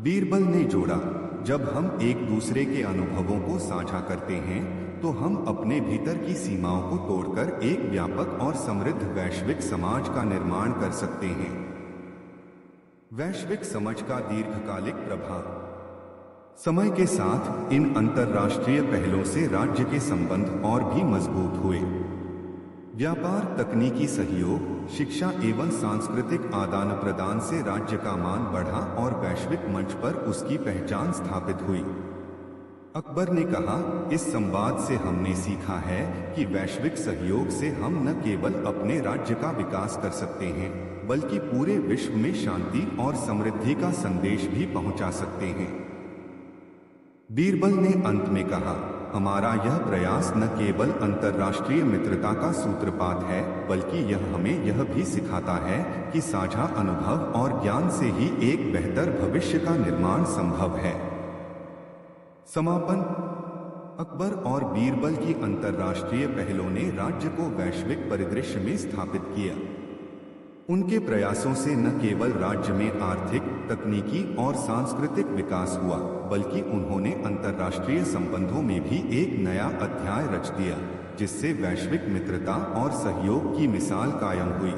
बीरबल ने जोड़ा, जब हम एक दूसरे के अनुभवों को साझा करते हैं तो हम अपने भीतर की सीमाओं को तोड़कर एक व्यापक और समृद्ध वैश्विक समाज का निर्माण कर सकते हैं। वैश्विक समझ का दीर्घकालिक प्रभाव। समय के साथ इन अंतर्राष्ट्रीय पहलों से राज्य के संबंध और भी मजबूत हुए। व्यापार, तकनीकी सहयोग, शिक्षा एवं सांस्कृतिक आदान प्रदान से राज्य का मान बढ़ा और वैश्विक मंच पर उसकी पहचान स्थापित हुई। अकबर ने कहा, इस संवाद से हमने सीखा है कि वैश्विक सहयोग से हम न केवल अपने राज्य का विकास कर सकते हैं, बल्कि पूरे विश्व में शांति और समृद्धि का संदेश भी पहुंचा सकते हैं। बीरबल ने अंत में कहा, हमारा यह प्रयास न केवल अंतर्राष्ट्रीय मित्रता का सूत्रपात है, बल्कि यह हमें यह भी सिखाता है कि साझा अनुभव और ज्ञान से ही एक बेहतर भविष्य का निर्माण संभव है। समापन। अकबर और बीरबल की अंतर्राष्ट्रीय पहलों ने राज्य को वैश्विक परिदृश्य में स्थापित किया। उनके प्रयासों से न केवल राज्य में आर्थिक, तकनीकी और सांस्कृतिक विकास हुआ, बल्कि उन्होंने अंतर्राष्ट्रीय संबंधों में भी एक नया अध्याय रच दिया, जिससे वैश्विक मित्रता और सहयोग की मिसाल कायम हुई।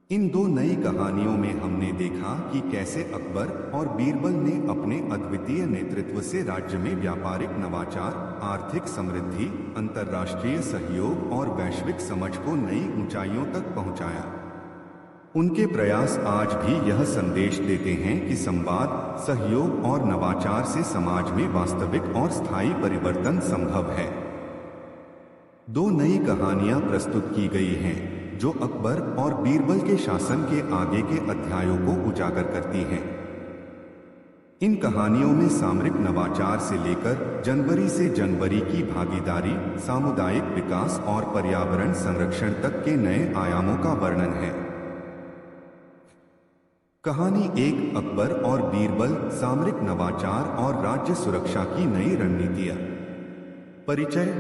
इन दो नई कहानियों में हमने देखा कि कैसे अकबर और बीरबल ने अपने अद्वितीय नेतृत्व से राज्य में व्यापारिक नवाचार, आर्थिक समृद्धि, अंतर्राष्ट्रीय सहयोग और वैश्विक समझ को नई ऊंचाइयों तक पहुंचाया। उनके प्रयास आज भी यह संदेश देते हैं कि संवाद, सहयोग और नवाचार से समाज में वास्तविक और स्थायी परिवर्तन संभव है। दो नई कहानियां प्रस्तुत की गई हैं, जो अकबर और बीरबल के शासन के आगे के अध्यायों को उजागर करती हैं। इन कहानियों में सामरिक नवाचार से लेकर जनवरी से जनवरी की भागीदारी, सामुदायिक विकास और पर्यावरण संरक्षण तक के नए आयामों का वर्णन है। कहानी 1, अकबर और बीरबल, सामरिक नवाचार और राज्य सुरक्षा की नई रणनीतियां। परिचय।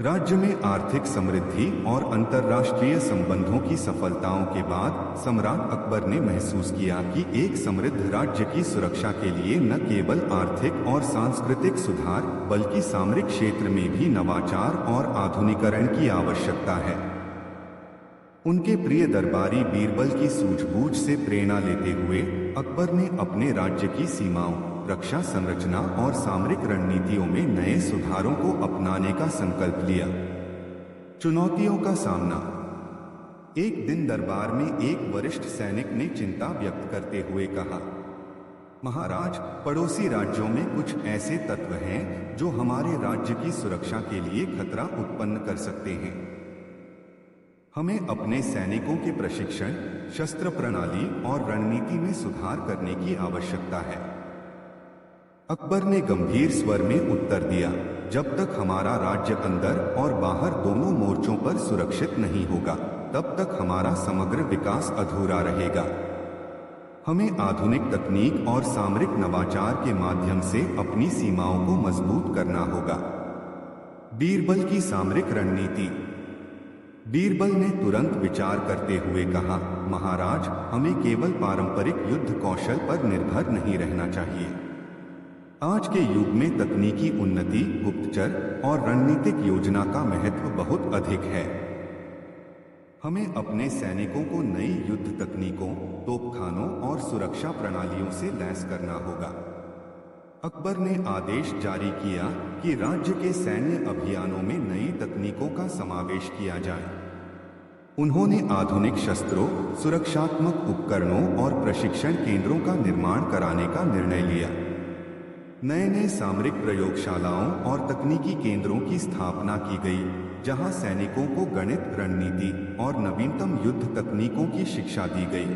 राज्य में आर्थिक समृद्धि और अंतर्राष्ट्रीय संबंधों की सफलताओं के बाद सम्राट अकबर ने महसूस किया कि एक समृद्ध राज्य की सुरक्षा के लिए न केवल आर्थिक और सांस्कृतिक सुधार, बल्कि सामरिक क्षेत्र में भी नवाचार और आधुनिकीकरण की आवश्यकता है। उनके प्रिय दरबारी बीरबल की सूझबूझ से प्रेरणा लेते हुए अकबर ने अपने राज्य की सीमाओं, रक्षा संरचना और सामरिक रणनीतियों में नए सुधारों को अपनाने का संकल्प लिया। चुनौतियों का सामना। एक दिन दरबार में एक वरिष्ठ सैनिक ने चिंता व्यक्त करते हुए कहा, महाराज, पड़ोसी राज्यों में कुछ ऐसे तत्व हैं जो हमारे राज्य की सुरक्षा के लिए खतरा उत्पन्न कर सकते हैं। हमें अपने सैनिकों के प्रशिक्षण, शस्त्र प्रणाली और रणनीति में सुधार करने की आवश्यकता है। अकबर ने गंभीर स्वर में उत्तर दिया, जब तक हमारा राज्य अंदर और बाहर दोनों मोर्चों पर सुरक्षित नहीं होगा, तब तक हमारा समग्र विकास अधूरा रहेगा। हमें आधुनिक तकनीक और सामरिक नवाचार के माध्यम से अपनी सीमाओं को मजबूत करना होगा। बीरबल की सामरिक रणनीति। बीरबल ने तुरंत विचार करते हुए कहा, महाराज, हमें केवल पारंपरिक युद्ध कौशल पर निर्भर नहीं रहना चाहिए। आज के युग में तकनीकी उन्नति, गुप्तचर और रणनीतिक योजना का महत्व बहुत अधिक है। हमें अपने सैनिकों को नई युद्ध तकनीकों, तोपखानों और सुरक्षा प्रणालियों से लैस करना होगा। अकबर ने आदेश जारी किया कि राज्य के सैन्य अभियानों में नई तकनीकों का समावेश किया जाए। उन्होंने आधुनिक शस्त्रों, सुरक्षात्मक उपकरणों और प्रशिक्षण केंद्रों का निर्माण कराने का निर्णय लिया। नए सामरिक प्रयोगशालाओं और तकनीकी केंद्रों की स्थापना की गई, जहां सैनिकों को गणित, रणनीति और नवीनतम युद्ध तकनीकों की शिक्षा दी गई।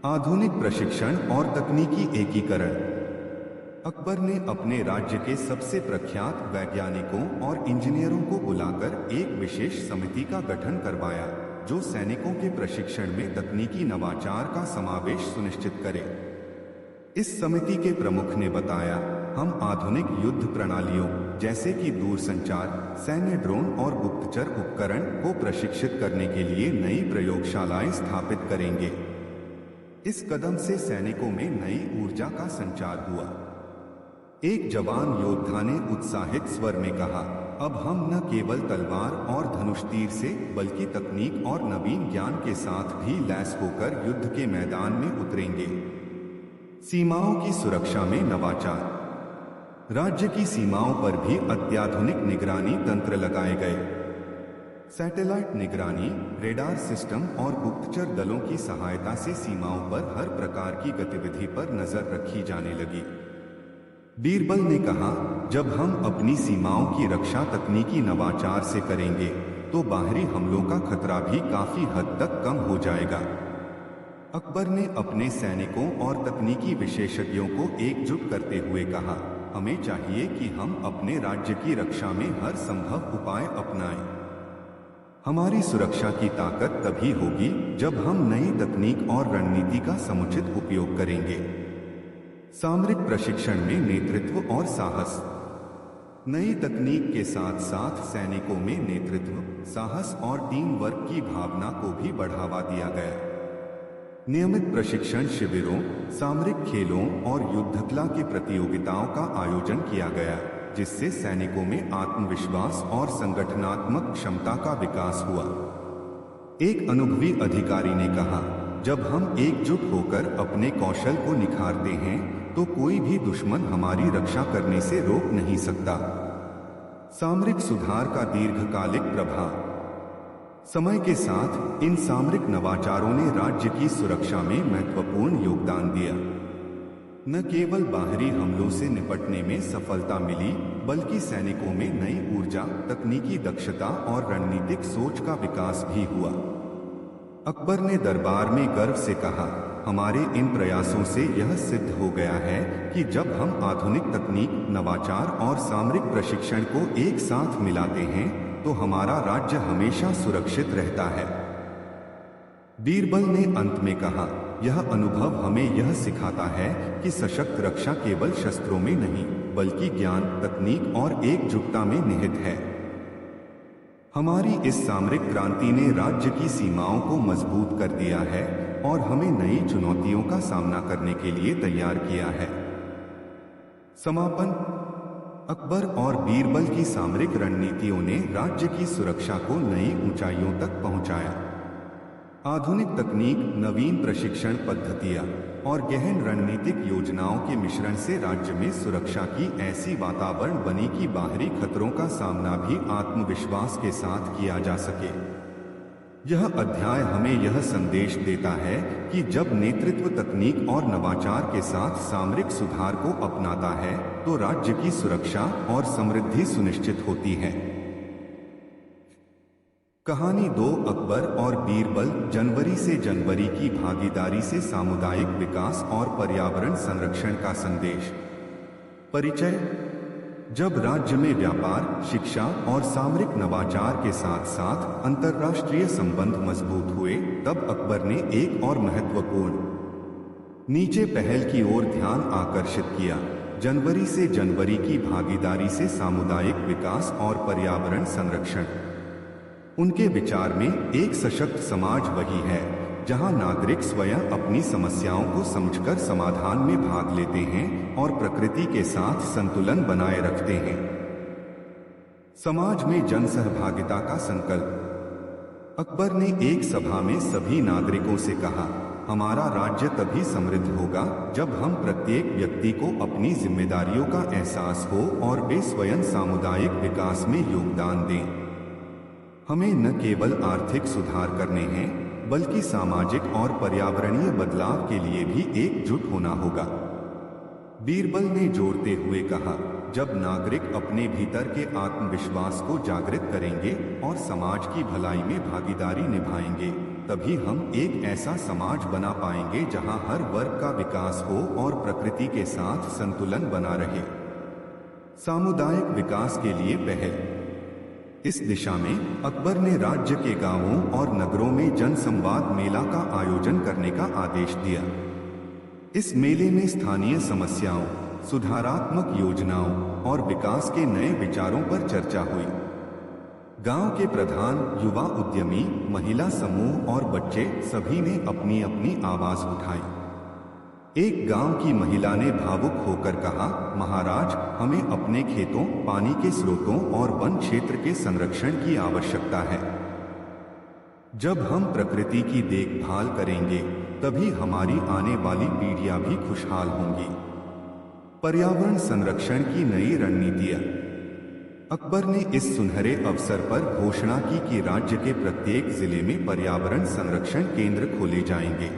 आधुनिक प्रशिक्षण और तकनीकी एकीकरण। अकबर ने अपने राज्य के सबसे प्रख्यात वैज्ञानिकों और इंजीनियरों को बुलाकर एक विशेष समिति का गठन करवाया जो सैनिकों के प्रशिक्षण में तकनीकी नवाचार का समावेश सुनिश्चित करे। इस समिति के प्रमुख ने बताया, हम आधुनिक युद्ध प्रणालियों जैसे कि दूरसंचार, सैन्य ड्रोन और गुप्तचर उपकरण को प्रशिक्षित करने के लिए नई प्रयोगशालाएं स्थापित करेंगे। इस कदम से सैनिकों में नई ऊर्जा का संचार हुआ। एक जवान योद्धा ने उत्साहित स्वर में कहा, अब हम न केवल तलवार और धनुष तीर से बल्कि तकनीक और नवीन ज्ञान के साथ भी लैस होकर युद्ध के मैदान में उतरेंगे। सीमाओं की सुरक्षा में नवाचार। राज्य की सीमाओं पर भी अत्याधुनिक निगरानी तंत्र लगाए गए। सैटेलाइट निगरानी, रेडार सिस्टम और गुप्तचर दलों की सहायता से सीमाओं पर हर प्रकार की गतिविधि पर नजर रखी जाने लगी। बीरबल ने कहा, जब हम अपनी सीमाओं की रक्षा तकनीकी नवाचार से करेंगे तो बाहरी हमलों का खतरा भी काफी हद तक कम हो जाएगा। अकबर ने अपने सैनिकों और तकनीकी विशेषज्ञों को एकजुट करते हुए कहा, हमें चाहिए कि हम अपने राज्य की रक्षा में हर संभव उपाय अपनाएं। हमारी सुरक्षा की ताकत तभी होगी जब हम नई तकनीक और रणनीति का समुचित उपयोग करेंगे। सामरिक प्रशिक्षण में नेतृत्व और साहस। नई तकनीक के साथ साथ सैनिकों में नेतृत्व, साहस और टीम वर्क की भावना को भी बढ़ावा दिया गया। नियमित प्रशिक्षण शिविरों, सामरिक खेलों और युद्धकला की प्रतियोगिताओं का आयोजन किया गया, जिससे सैनिकों में आत्मविश्वास और संगठनात्मक क्षमता का विकास हुआ। एक अनुभवी अधिकारी ने कहा, जब हम एकजुट होकर अपने कौशल को निखारते हैं तो कोई भी दुश्मन हमारी रक्षा करने से रोक नहीं सकता। सामरिक सुधार का दीर्घकालिक प्रभाव। समय के साथ इन सामरिक नवाचारों ने राज्य की सुरक्षा में महत्वपूर्ण योगदान दिया। न केवल बाहरी हमलों से निपटने में सफलता मिली, बल्कि सैनिकों में नई ऊर्जा, तकनीकी दक्षता और रणनीतिक सोच का विकास भी हुआ। अकबर ने दरबार में गर्व से कहा, हमारे इन प्रयासों से यह सिद्ध हो गया है कि जब हम आधुनिक तकनीक, नवाचार और सामरिक प्रशिक्षण को एक साथ मिलाते हैं तो हमारा राज्य हमेशा सुरक्षित रहता है। बीरबल ने अंत में कहा, यह अनुभव हमें यह सिखाता है कि सशक्त रक्षा केवल शस्त्रों में नहीं, बल्कि ज्ञान, तकनीक और एकजुटता में निहित है। हमारी इस सामरिक क्रांति ने राज्य की सीमाओं को मजबूत कर दिया है और हमें नई चुनौतियों का सामना करने के लिए तैयार किया है। समापन। अकबर और बीरबल की सामरिक रणनीतियों ने राज्य की सुरक्षा को नई ऊंचाइयों तक पहुंचाया। आधुनिक तकनीक, नवीन प्रशिक्षण पद्धतियां और गहन रणनीतिक योजनाओं के मिश्रण से राज्य में सुरक्षा की ऐसी वातावरण बनी कि बाहरी खतरों का सामना भी आत्मविश्वास के साथ किया जा सके। यह अध्याय हमें यह संदेश देता है कि जब नेतृत्व तकनीक और नवाचार के साथ सामरिक सुधार को अपनाता है तो राज्य की सुरक्षा और समृद्धि सुनिश्चित होती है। कहानी 2 अकबर और बीरबल, जनवरी से जनवरी की भागीदारी से सामुदायिक विकास और पर्यावरण संरक्षण का संदेश। परिचय। जब राज्य में व्यापार, शिक्षा और सामरिक नवाचार के साथ साथ अंतर्राष्ट्रीय संबंध मजबूत हुए, तब अकबर ने एक और महत्वपूर्ण नीचे पहल की ओर ध्यान आकर्षित किया। जनवरी से जनवरी की भागीदारी से सामुदायिक विकास और पर्यावरण संरक्षण। उनके विचार में एक सशक्त समाज वही है जहां नागरिक स्वयं अपनी समस्याओं को समझकर समाधान में भाग लेते हैं और प्रकृति के साथ संतुलन बनाए रखते हैं। समाज में जन सहभागिता का संकल्प। अकबर ने एक सभा में सभी नागरिकों से कहा, हमारा राज्य तभी समृद्ध होगा जब हम प्रत्येक व्यक्ति को अपनी जिम्मेदारियों का एहसास हो और वे स्वयं सामुदायिक विकास में योगदान दें। हमें न केवल आर्थिक सुधार करने हैं, बल्कि सामाजिक और पर्यावरणीय बदलाव के लिए भी एकजुट होना होगा। बीरबल ने जोड़ते हुए कहा, जब नागरिक अपने भीतर के आत्मविश्वास को जागृत करेंगे और समाज की भलाई में भागीदारी निभाएंगे, तभी हम एक ऐसा समाज बना पाएंगे जहां हर वर्ग का विकास हो और प्रकृति के साथ संतुलन बना रहे। सामुदायिक विकास के लिए पहल। इस दिशा में अकबर ने राज्य के गांवों और नगरों में जन संवाद मेला का आयोजन करने का आदेश दिया। इस मेले में स्थानीय समस्याओं, सुधारात्मक योजनाओं और विकास के नए विचारों पर चर्चा हुई। गांव के प्रधान, युवा उद्यमी, महिला समूह और बच्चे सभी ने अपनी अपनी आवाज उठाई। एक गांव की महिला ने भावुक होकर कहा, महाराज, हमें अपने खेतों, पानी के स्रोतों और वन क्षेत्र के संरक्षण की आवश्यकता है। जब हम प्रकृति की देखभाल करेंगे तभी हमारी आने वाली पीढ़ियां भी खुशहाल होंगी। पर्यावरण संरक्षण की नई रणनीतियां। अकबर ने इस सुनहरे अवसर पर घोषणा की कि राज्य के प्रत्येक जिले में पर्यावरण संरक्षण केंद्र खोले जाएंगे।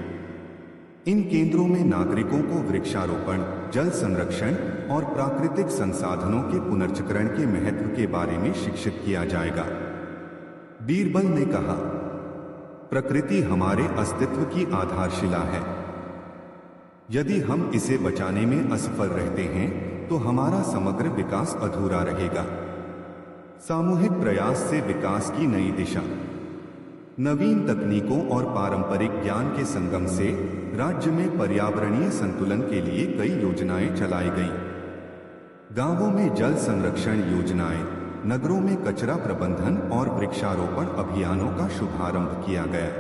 इन केंद्रों में नागरिकों को वृक्षारोपण, जल संरक्षण और प्राकृतिक संसाधनों के पुनर्चक्रण के महत्व के बारे में शिक्षित किया जाएगा। बीरबल ने कहा, प्रकृति हमारे अस्तित्व की आधारशिला है। यदि हम इसे बचाने में असफल रहते हैं तो हमारा समग्र विकास अधूरा रहेगा। सामूहिक प्रयास से विकास की नई दिशा। नवीन तकनीकों और पारंपरिक ज्ञान के संगम से राज्य में पर्यावरणीय संतुलन के लिए कई योजनाएं चलाई गईं। गांवों में जल संरक्षण योजनाएं, नगरों में कचरा प्रबंधन और वृक्षारोपण अभियानों का शुभारंभ किया गया।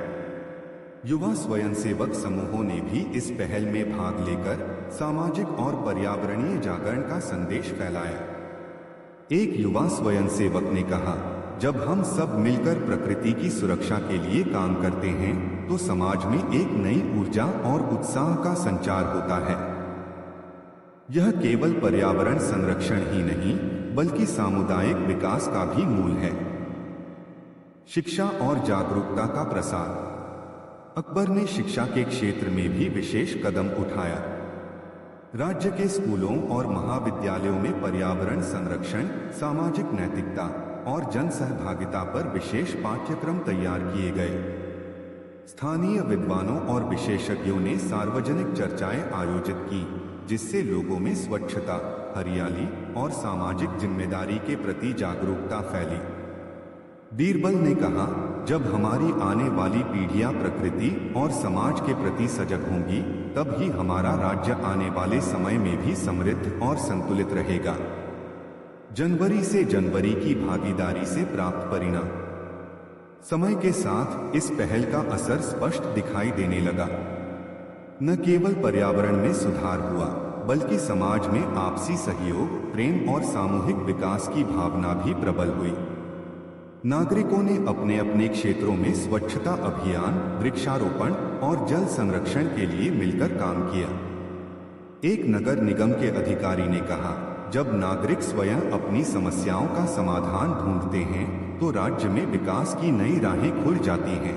युवा स्वयंसेवक समूहों ने भी इस पहल में भाग लेकर सामाजिक और पर्यावरणीय जागरण का संदेश फैलाया। एक युवा स्वयंसेवक ने कहा, जब हम सब मिलकर प्रकृति की सुरक्षा के लिए काम करते हैं तो समाज में एक नई ऊर्जा और उत्साह का संचार होता है। यह केवल पर्यावरण संरक्षण ही नहीं बल्कि सामुदायिक विकास का भी मूल है। शिक्षा और जागरूकता का प्रसार। अकबर ने शिक्षा के क्षेत्र में भी विशेष कदम उठाया। राज्य के स्कूलों और महाविद्यालयों में पर्यावरण संरक्षण, सामाजिक नैतिकता और जन सहभागिता पर विशेष पाठ्यक्रम तैयार किए गए। स्थानीय विद्वानों और विशेषज्ञों ने सार्वजनिक चर्चाएं आयोजित की, जिससे लोगों में स्वच्छता, हरियाली और सामाजिक जिम्मेदारी के प्रति जागरूकता फैली। बीरबल ने कहा, जब हमारी आने वाली पीढ़ियां प्रकृति और समाज के प्रति सजग होंगी तब ही हमारा राज्य आने वाले समय में भी समृद्ध और संतुलित रहेगा। जनवरी से जनवरी की भागीदारी से प्राप्त परिणाम। समय के साथ इस पहल का असर स्पष्ट दिखाई देने लगा। न केवल पर्यावरण में सुधार हुआ बल्कि समाज में आपसी सहयोग, प्रेम और सामूहिक विकास की भावना भी प्रबल हुई। नागरिकों ने अपने अपने क्षेत्रों में स्वच्छता अभियान, वृक्षारोपण और जल संरक्षण के लिए मिलकर काम किया। एक नगर निगम के अधिकारी ने कहा, जब नागरिक स्वयं अपनी समस्याओं का समाधान ढूंढते हैं तो राज्य में विकास की नई राहें खुल जाती हैं।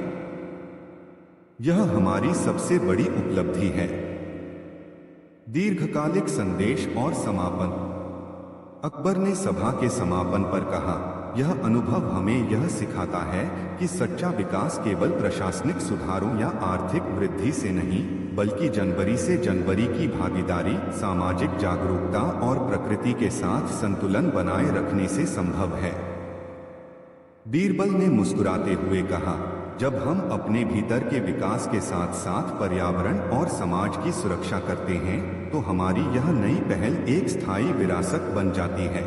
यह हमारी सबसे बड़ी उपलब्धि है। दीर्घकालिक संदेश और समापन। अकबर ने सभा के समापन पर कहा, यह अनुभव हमें यह सिखाता है कि सच्चा विकास केवल प्रशासनिक सुधारों या आर्थिक वृद्धि से नहीं बल्कि जनवरी से जनवरी की भागीदारी, सामाजिक जागरूकता और प्रकृति के साथ संतुलन बनाए रखने से संभव है। बीरबल ने मुस्कुराते हुए कहा, जब हम अपने भीतर के विकास के साथ साथ पर्यावरण और समाज की सुरक्षा करते हैं तो हमारी यह नई पहल एक स्थायी विरासत बन जाती है।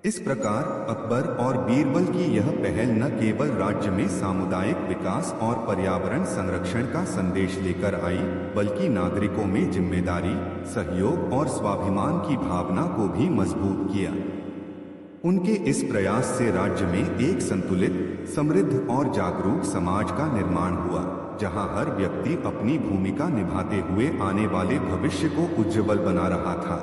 इस प्रकार अकबर और बीरबल की यह पहल न केवल राज्य में सामुदायिक विकास और पर्यावरण संरक्षण का संदेश लेकर आई बल्कि नागरिकों में जिम्मेदारी, सहयोग और स्वाभिमान की भावना को भी मजबूत किया। उनके इस प्रयास से राज्य में एक संतुलित, समृद्ध और जागरूक समाज का निर्माण हुआ, जहां हर व्यक्ति अपनी भूमिका निभाते हुए आने वाले भविष्य को उज्जवल बना रहा था।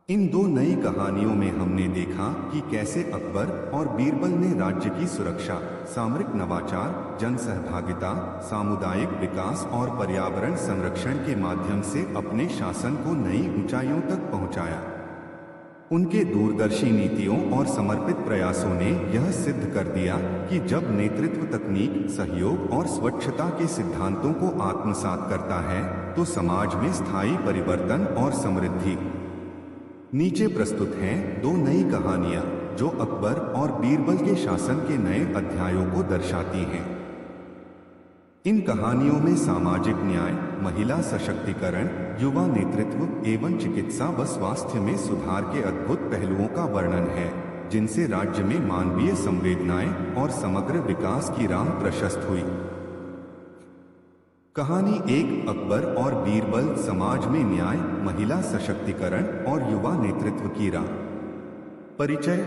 इन दो नई कहानियों में हमने देखा कि कैसे अकबर और बीरबल ने राज्य की सुरक्षा, सामरिक नवाचार, जन सहभागिता, सामुदायिक विकास और पर्यावरण संरक्षण के माध्यम से अपने शासन को नई ऊंचाइयों तक पहुंचाया। उनके दूरदर्शी नीतियों और समर्पित प्रयासों ने यह सिद्ध कर दिया कि जब नेतृत्व तकनीक, सहयोग और स्वच्छता के सिद्धांतों को आत्मसात करता है तो समाज में स्थायी परिवर्तन और समृद्धि। नीचे प्रस्तुत हैं दो नई कहानियां जो अकबर और बीरबल के शासन के नए अध्यायों को दर्शाती हैं। इन कहानियों में सामाजिक न्याय, महिला सशक्तिकरण, युवा नेतृत्व एवं चिकित्सा व स्वास्थ्य में सुधार के अद्भुत पहलुओं का वर्णन है, जिनसे राज्य में मानवीय संवेदनाएं और समग्र विकास की राह प्रशस्त हुई। कहानी एक, अकबर और बीरबल, समाज में न्याय, महिला सशक्तिकरण और युवा नेतृत्व की राह। परिचय।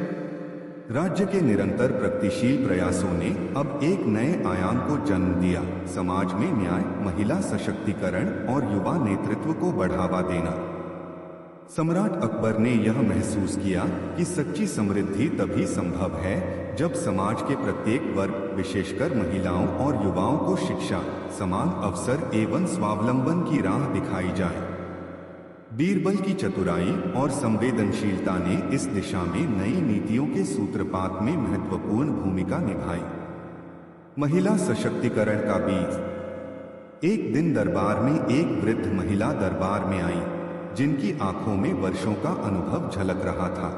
राज्य के निरंतर प्रगतिशील प्रयासों ने अब एक नए आयाम को जन्म दिया, समाज में न्याय, महिला सशक्तिकरण और युवा नेतृत्व को बढ़ावा देना। सम्राट अकबर ने यह महसूस किया कि सच्ची समृद्धि तभी संभव है जब समाज के प्रत्येक वर्ग, विशेषकर महिलाओं और युवाओं को शिक्षा, समान अवसर एवं स्वावलंबन की राह दिखाई जाए। बीरबल की चतुराई और संवेदनशीलता ने इस दिशा में नई नीतियों के सूत्रपात में महत्वपूर्ण भूमिका निभाई। महिला सशक्तिकरण का बीज। एक दिन दरबार में एक वृद्ध महिला दरबार में आई, जिनकी आंखों में वर्षों का अनुभव झलक रहा था।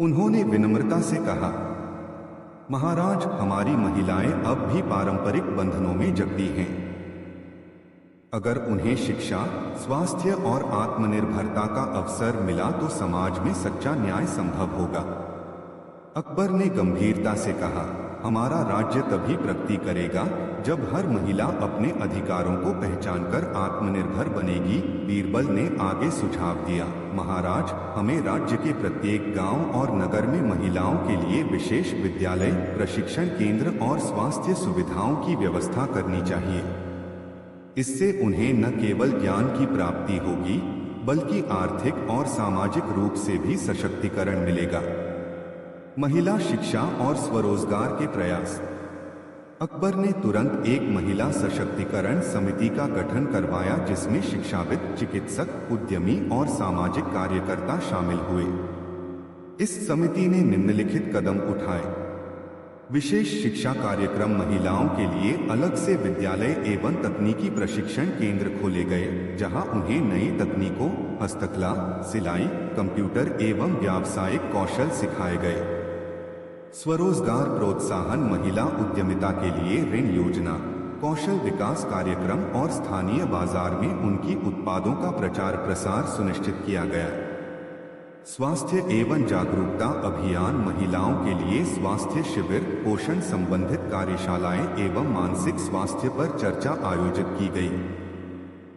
उन्होंने विनम्रता से कहा, महाराज, हमारी महिलाएं अब भी पारंपरिक बंधनों में जकड़ी हैं। अगर उन्हें शिक्षा, स्वास्थ्य और आत्मनिर्भरता का अवसर मिला तो समाज में सच्चा न्याय संभव होगा। अकबर ने गंभीरता से कहा, हमारा राज्य तभी प्रगति करेगा जब हर महिला अपने अधिकारों को पहचानकर आत्मनिर्भर बनेगी। बीरबल ने आगे सुझाव दिया, महाराज, हमें राज्य के प्रत्येक गांव और नगर में महिलाओं के लिए विशेष विद्यालय, प्रशिक्षण केंद्र और स्वास्थ्य सुविधाओं की व्यवस्था करनी चाहिए। इससे उन्हें न केवल ज्ञान की प्राप्ति होगी बल्कि आर्थिक और सामाजिक रूप से भी सशक्तिकरण मिलेगा। महिला शिक्षा और स्वरोजगार के प्रयास। अकबर ने तुरंत एक महिला सशक्तिकरण समिति का गठन करवाया, जिसमें शिक्षाविद, चिकित्सक, उद्यमी और सामाजिक कार्यकर्ता शामिल हुए। इस समिति ने निम्नलिखित कदम उठाए। विशेष शिक्षा कार्यक्रम, महिलाओं के लिए अलग से विद्यालय एवं तकनीकी प्रशिक्षण केंद्र खोले गए, जहां उन्हें नई तकनीकों, हस्तकला, सिलाई, कंप्यूटर एवं व्यावसायिक कौशल सिखाए गए। स्वरोजगार प्रोत्साहन, महिला उद्यमिता के लिए ऋण योजना, कौशल विकास कार्यक्रम और स्थानीय बाजार में उनकी उत्पादों का प्रचार प्रसार सुनिश्चित किया गया। स्वास्थ्य एवं जागरूकता अभियान, महिलाओं के लिए स्वास्थ्य शिविर, पोषण संबंधित कार्यशालाएं एवं मानसिक स्वास्थ्य पर चर्चा आयोजित की गई।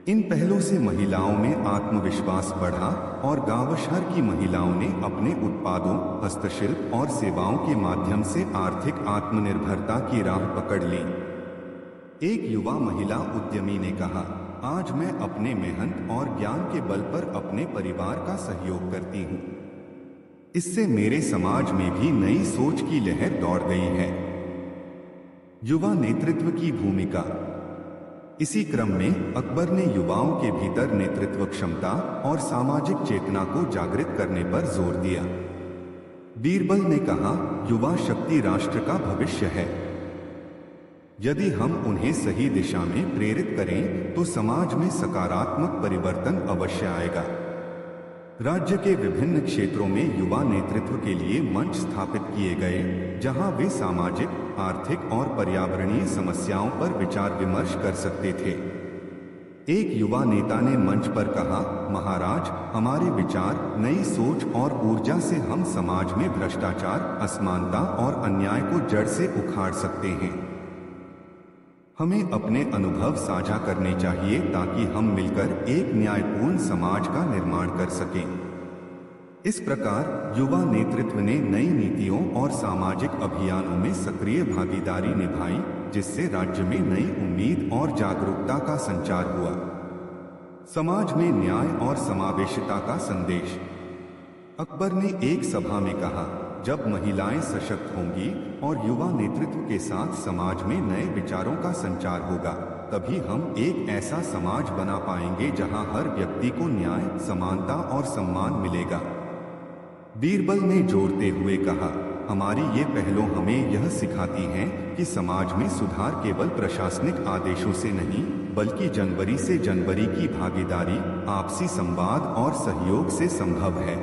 इन पहलों से महिलाओं में आत्मविश्वास बढ़ा और गांव शहर की महिलाओं ने अपने उत्पादों, हस्तशिल्प और सेवाओं के माध्यम से आर्थिक आत्मनिर्भरता की राह पकड़ ली। एक युवा महिला उद्यमी ने कहा, आज मैं अपने मेहनत और ज्ञान के बल पर अपने परिवार का सहयोग करती हूँ। इससे मेरे समाज में भी नई सोच की लहर दौड़ गई है। युवा नेतृत्व की भूमिका। इसी क्रम में अकबर ने युवाओं के भीतर नेतृत्व क्षमता और सामाजिक चेतना को जागृत करने पर जोर दिया। बीरबल ने कहा, युवा शक्ति राष्ट्र का भविष्य है। यदि हम उन्हें सही दिशा में प्रेरित करें तो समाज में सकारात्मक परिवर्तन अवश्य आएगा। राज्य के विभिन्न क्षेत्रों में युवा नेतृत्व के लिए मंच स्थापित किए गए, जहां वे सामाजिक, आर्थिक और पर्यावरणीय समस्याओं पर विचार विमर्श कर सकते थे। एक युवा नेता ने मंच पर कहा, महाराज, हमारे विचार, नई सोच और ऊर्जा से हम समाज में भ्रष्टाचार, असमानता और अन्याय को जड़ से उखाड़ सकते हैं। हमें अपने अनुभव साझा करने चाहिए ताकि हम मिलकर एक न्यायपूर्ण समाज का निर्माण कर सकें। इस प्रकार युवा नेतृत्व ने नई नीतियों और सामाजिक अभियानों में सक्रिय भागीदारी निभाई, जिससे राज्य में नई उम्मीद और जागरूकता का संचार हुआ। समाज में न्याय और समावेशिता का संदेश। अकबर ने एक सभा में कहा, जब महिलाएं सशक्त होंगी और युवा नेतृत्व के साथ समाज में नए विचारों का संचार होगा, तभी हम एक ऐसा समाज बना पाएंगे जहां हर व्यक्ति को न्याय, समानता और सम्मान मिलेगा। बीरबल ने जोड़ते हुए कहा, हमारी ये पहलों हमें यह सिखाती हैं कि समाज में सुधार केवल प्रशासनिक आदेशों से नहीं, बल्कि जनवरी से जनवरी की भागीदारी, आपसी संवाद और सहयोग से संभव है।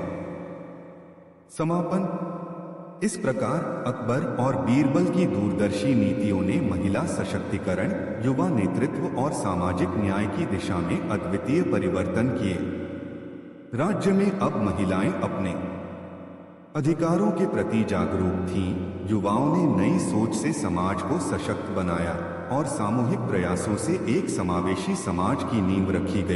समापन। इस प्रकार अकबर और बीरबल की दूरदर्शी नीतियों ने महिला सशक्तिकरण, युवा नेतृत्व और सामाजिक न्याय की दिशा में अद्वितीय परिवर्तन किए। राज्य में अब महिलाएं अपने अधिकारों के प्रति जागरूक थीं, युवाओं ने नई सोच से समाज को सशक्त बनाया और सामूहिक प्रयासों से एक समावेशी समाज की नींव रखी गई।